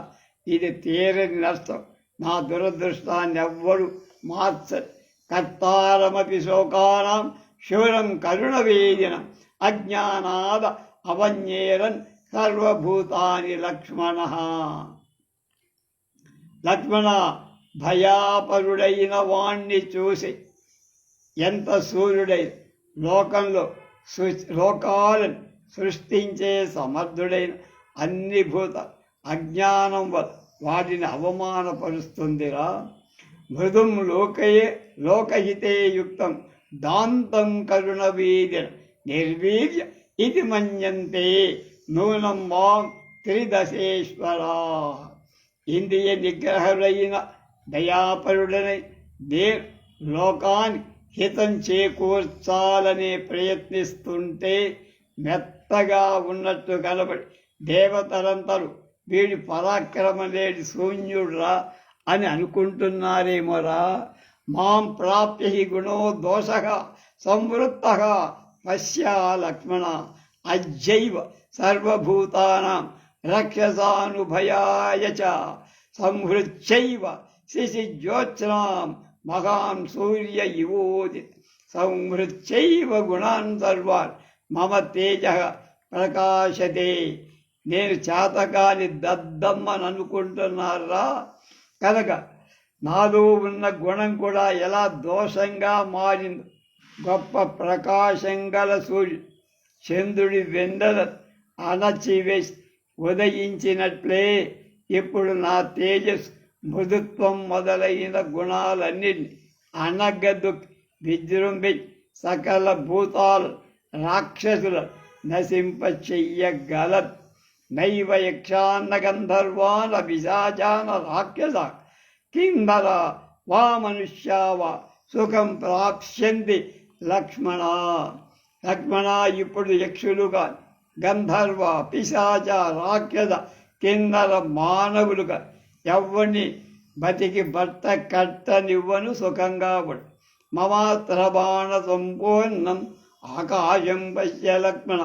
ఇది తీరని నష్టం. నా దురదృష్టాన్ని ఎవ్వడు మార్చరు. కర్తారమపి శోకానాం శూరం కరుణవేదినం అజ్ఞానాద అవన్యేరన్ సర్వభూతాని లక్ష్మణ. లక్ష్మణ భయాపరుడైన వాణ్ణి చూసి ఎంత సూర్యుడై లోకాలను సృష్టించే సమర్థుడైన అన్ని భూత అజ్ఞానం వల్ల వాటిని అవమానపరుస్తుందిరా. మృదుం లోకహితే యుక్తం దాంతం కరుణవీర్య నిర్వీర్య ఇది మన్యంతే నూనం మాం త్రిదశేశ్వరా. ఇంద్రియ నిగ్రహుడైన దయాపరుడనై లోకాన్ని హితం చేకూర్చాలనే ప్రయత్నిస్తుంటే మెత్తగా ఉన్నట్టు కనబడి దేవతలంతరు వీడి పరాక్రమలేడి శూన్యుడ్రా అని అనుకుంటున్నారేమోరా. మాం ప్రాప్య హి గుణో దోషః సంవృత్తః పశ్యా లక్ష్మణ అజ్జైవ సర్వభూతానాం రక్షసానుభయాయ చ సంహృత్యైవ శిశిజ్యోత్స్నాం మహాన్ సూర్య ఇవోదిత సంహృత్యైవ గుణాన్ సర్వాన్ మమ తేజ ప్రకాశతే. నేను చేతకాని దద్దమ్మని అనుకుంటున్నారా కనుక నాలో ఉన్న గుణం కూడా ఎలా దోషంగా మారింది. గొప్ప ప్రకాశం గల సూర్యుడు చంద్రుడి వెండల అణచివేసి ఉదయించినట్లే ఇప్పుడు నా తేజస్సు మృదుత్వం మొదలైన గుణాలన్నింటినీ అణగద్దు విజృంభి సకల భూతాలు రాక్షసుల నశింప చెయ్యగలదు. నైవ యక్షాన్న గంధర్వాన పిశాచాన రాక్షస కిందర వా మనుష్యా వా సుఖం ప్రాప్స్యంతి లక్ష్మణ. లక్ష్మణ, ఇప్పుడు యక్షులుగా గంధర్వ పిశాచ రాక్షస కిందర మానవులుగా ఎవరిని బతికి భర్త కట్టనివ్వను సుఖంగా పడు. మమాత్ర బాణ సంపూర్ణం ఆకాశం పశ్య లక్ష్మణ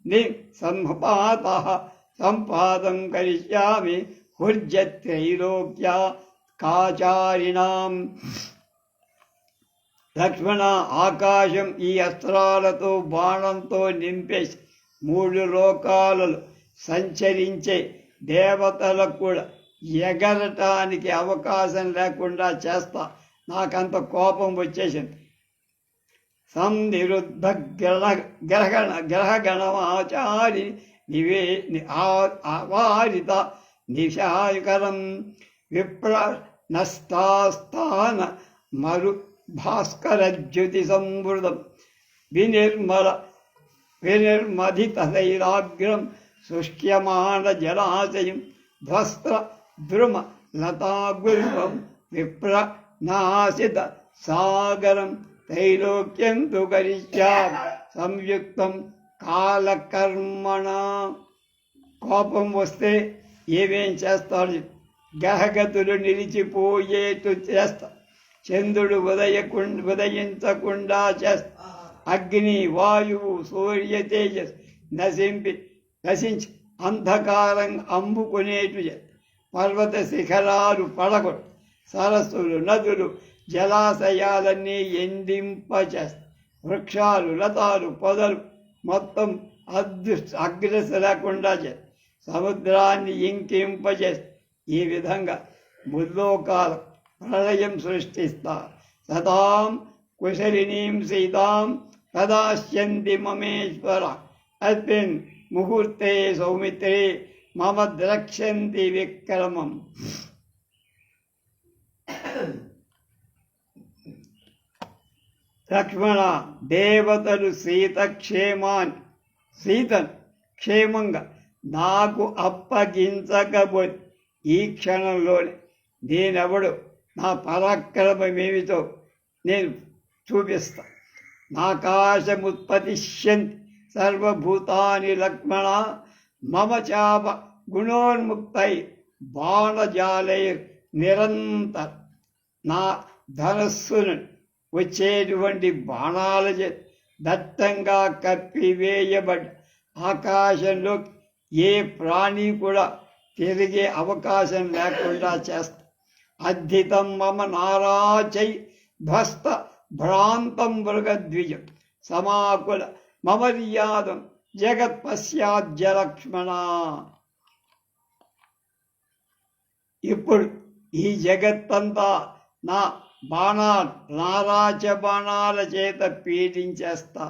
ని సంపాత సంపాదం కరిష్యామి హుర్జత్రైలోక్య కాచారిణాం. లక్ష్మణ, ఆకాశం ఈ అస్త్రాలతో బాణంతో నింపేసి 3 లోకాలలో సంచరించే దేవతలకు కూడా ఎగరటానికి అవకాశం లేకుండా చేస్తా. నాకంత కోపం వచ్చేసింది. సంనిరుద్ధ గ్రహగణమాచారి నివే అవారిత నిశాకరం విప్ర నస్తాస్థాన మరు భాస్కరజ్యుతి సంవృతం వినిర్మధితైరాగ్రం శుష్క్యమాణ జలాశయం ధ్వస్త్ర ద్రుమ లతాగుల్మం విప్ర నాసిత సాగరం త్రైలోక్యం తు కరిష్యామి సంయుక్తం కాలకర్మణ. కోపం వస్తే ఏమేం చేస్తాడు? గ్రహగతులు నిలిచిపోయేట్టు చేస్తా. చంద్రుడు ఉదయించకుండా చేస్తా. అగ్ని, వాయువు, సూర్య తేజస్ నశించి అంధకారం అమ్ముకునేటు చేస్తా. పర్వత శిఖరాలు పడగొడు. సరస్సులు, నదులు, జలాశయాలన్నీ ఎండింపచేస్తా. వృక్షాలు, లతాలు, పొదలు మొత్తం అగ్రస లేకుండా చేస్తా. సముద్రాన్ని ఇంకింపచేస్తా. ఈ విధంగా ముల్లోకాల ప్రళయం సృష్టిస్తా. సదాం కుశలినీం సీతాం కదాశ్యంతి మమేశ్వర అస్మిన్ ముహూర్తే సౌమిత్రే మమ ద్రక్ష్యంతి విక్రమం. లక్ష్మణ, దేవతలు సీతను క్షేమంగా నాకు అప్పగించకపోతే ఈ క్షణంలోనే నేనెవడు, నా పరాక్రమమేమిటో నేను చూపిస్తా. నాకాశముత్పతిష్యంతి సర్వభూతాని లక్ష్మణ మమ చాప గుణోన్ముక్తై బాణజాలైర్ నిరంతర. నా ధనస్సును వచ్చేటువంటి బాణాల దట్టంగా కప్పివేయబడి ఆకాశంలో ఏ ప్రాణి కూడా తిరిగే అవకాశం లేకుండా చేస్తా. అద్ధితం మమ నారాచై ధ్వస్త భ్రాంతం మృగద్విజం సమాకుల మమర్యాదం జగత్ పశ్చాద్య లక్ష్మణ. ఇప్పుడు ఈ జగత్తంతా నా నారాచ బాణాల చేత పీడించేస్తా.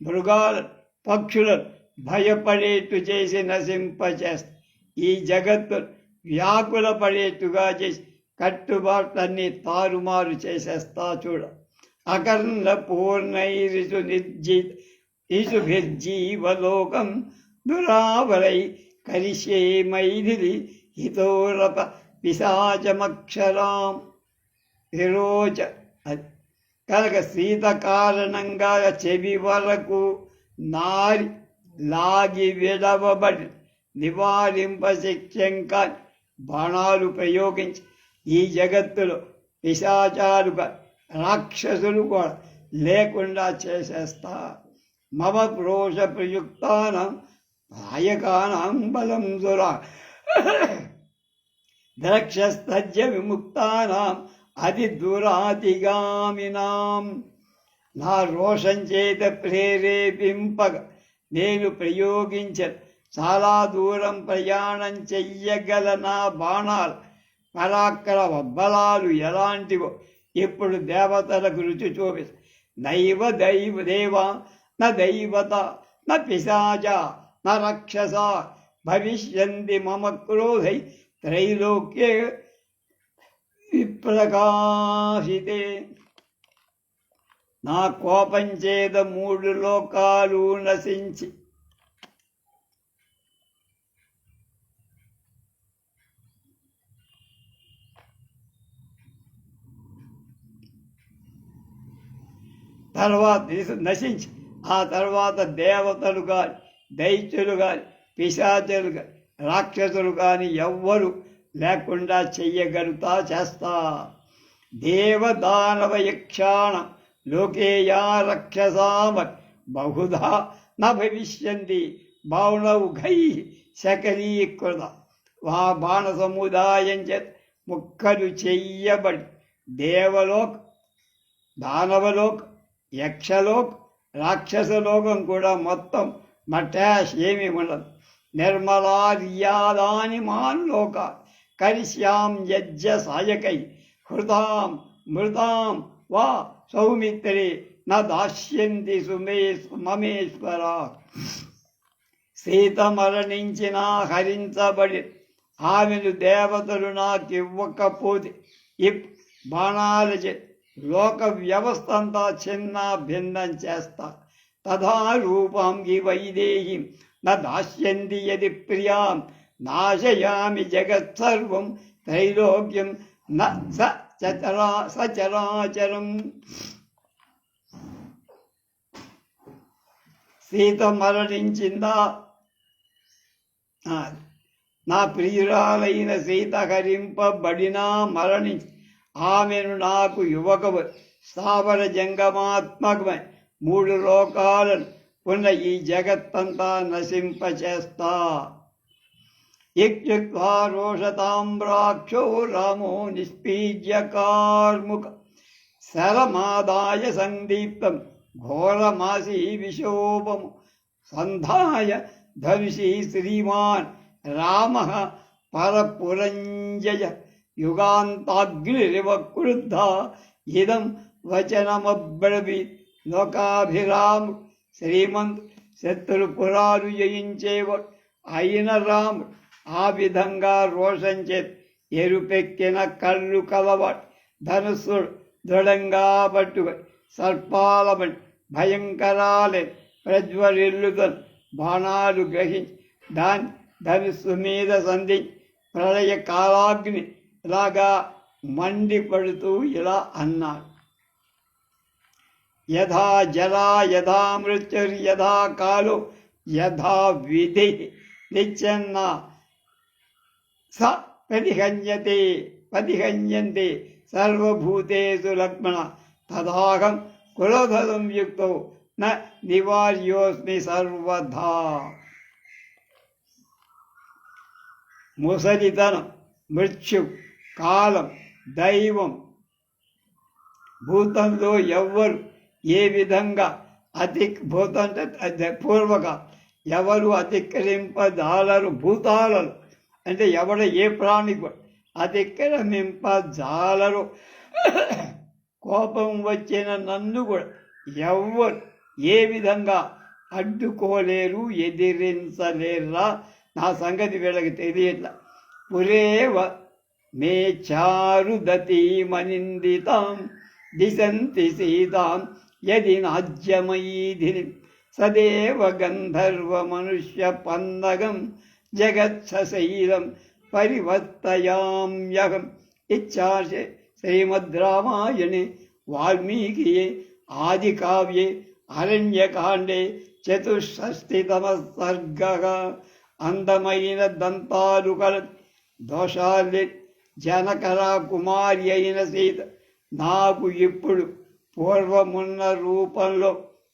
మృగాలు, పక్షులను భయపడేట్టు చేసి నశింపచేస్తా. ఈ జగత్తు వ్యాకుల పడేట్టుగా చేసి కట్టుబాట్లన్నీ తారుమారు చేసేస్తా. చూడ అకర్ణ పూర్ణైరిసు ఇసుభిర్జీవలోకం దురావరై కరిష్యే మైథిలి హితోరప పిశాచమక్షరాం. విరోచ కనుక సీత కారణంగా చెవి వరకు నారి లాగి విడవబడి నివారింపశక్యంగా బాణాలు ప్రయోగించి ఈ జగత్తులో పిశాచాలుగా రాక్షసులు కూడా లేకుండా చేసేస్తా. మమ ప్రోష ప్రయుక్తానం నాయకానాం బలం సురా ద్రక్షస్తజ్య విముక్తానాం అతి దురాతిగామినాం. నా రోషం చేత ప్రేరేపింపగ నేను ప్రయోగించిన చాలా దూరం ప్రయాణం చెయ్యగల నా బాణాలు పరాక్రమ బలాలు ఎలాంటివో ఇప్పుడు దేవతలకు రుచి చూపిస్తా. నైవ దేవ న దైవత న పిశాచ న రక్షస భవిష్యంతి మమ క్రోధై త్రైలోక్యే విప్రకాశితే. నా కోపం చేత 3 లోకాలు నశించి నశించి ఆ తర్వాత దేవతలు కానీ దైత్యులు కానీ పిశాచులు కానీ రాక్షసులు కానీ ఎవ్వరు లేకుండా చెయ్యగలుగుతా చేస్తా. దేవదానవ యక్షాణ లోకేయా రక్షసామ బహుధా న భవిష్యంతి బాణౌఘై శకలీకృత. ఆ బాణ సముదాయం చేత ముక్కలు చెయ్యబడి దేవలోక్ దానవలోక్ యక్షలోక్ రాక్షసలోకం కూడా మొత్తం మటాష్ ఏమీ ఉండదు. నిర్మలార్యాదాని మాన్లోక కరిష్యాం యజ్జ సాయకై హృతాం మృతాం వా సౌమిత్రే న దాస్యంతి మమేశ్వర. సీత మరణించినా హరించబడి ఆమెను దేవతలు నాకివ్వకపోతే బాణాలచే లోక వ్యవస్థ అంతా చిన్న భిన్నం చేస్తా. తథా రూపాంగి వైదేహి న దాస్యంతి యది ప్రియాం నాశయామి జగత్సర్వం త్రైలోక్యం న సచరాచరం. సీత మరణించిందా? నా ప్రియురాలైన సీత హరింపబడినా మరణించి ఆమెను నాకు యువకవు స్థావర జంగమాత్మకమై 3 లోకాలను ఉన్న ఈ జగత్తంతా నశింపచేస్తా. ఇత్యుక్త్వా రోషతామ్రాక్షో రామో నిష్పీజ్య కార్ముక శరమాదాయ సందీప్తం ఘోరమాసీ విశోభము సంధాయ ధనుషీ శ్రీమాన్ రామ పరపురంజయ యుగాంతాగ్నిరివ క్రుద్ధ ఇదం వచనమబ్రవీత్. లోకాభిరాము శ్రీమంత్ శత్రుపురాలు జయించేవాడు అయిన రాముడు ఆ విధంగా రోషం చేతి ఎరుపెక్కిన కళ్ళు కలవాడు ధనుస్సుడు దృఢంగా పట్టుకొని సర్పాలమని భయంకరాలే ప్రజ్వరిల్లుతను బాణాలు గ్రహించి దాని ధనుస్సు మీద సంధించి ప్రళయ కాలాగ్ని లాగా మండిపడుతూ ఇలా అన్నాడు. యథా జలా యథా మృత్యుర్యథా కాలో యథా విధి నిత్యన్న స ప్రతిహన్యంతే సర్వభూతేషు లక్ష్మణ తదాహం కులధరం యుక్తో న నివార్యోస్మి సర్వదా. ముసలితనం మృత్యు కాలం దైవం భూతంలో ఎవ్వరు ఏ విధంగా భూతం పూర్వక ఎవరు అతిక్రమింపజాలరు. భూతాలను అంటే ఎవడ ఏ ప్రాణి అతిక్రమింపజాలరు. కోపం వచ్చిన నన్ను కూడా ఎవ్వరు ఏ విధంగా అడ్డుకోలేరు ఎదిరించలేరా. నా సంగతి వీళ్ళకి తెలియట్లా. పురేవ మే చారుదతీమనిందితాం దిశంతి సీతాం యది నాజ్యమయీధిని సదేవ గంధర్వ మనుష్య పన్నగం జగత్సశైలం పరివర్తయామ్యహం. ఇచ్చాశే శ్రీమద్ రామాయణే వాల్మీకియే ఆది కావ్యే అరణ్యకాండే 64తమ సర్గః. అందమైన దంతాలు కల దోషాలే జనకర కుమారి అయిన సీత నాకు ఇప్పుడు పూర్వమున్న రూపంలో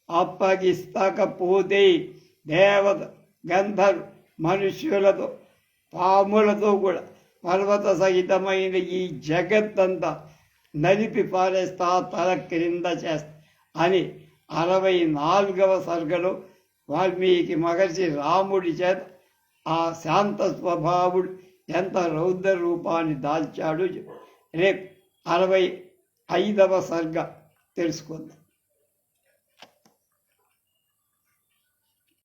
అప్పగిస్తకపోతే దేవత గంధర్వ మనుష్యులతో పాములతో కూడా పర్వత సహితమైన ఈ జగత్తంతా నలిపి పారేస్తా, తల క్రింద చేస్తా అని 64వ సర్గలో వాల్మీకి మహర్షి రాముడి చేత ఆ శాంత స్వభావుడు ఎంత రౌద్ర రూపాన్ని దాల్చాడు. రేపు 65వ సర్గ తెలుసుకుందాం.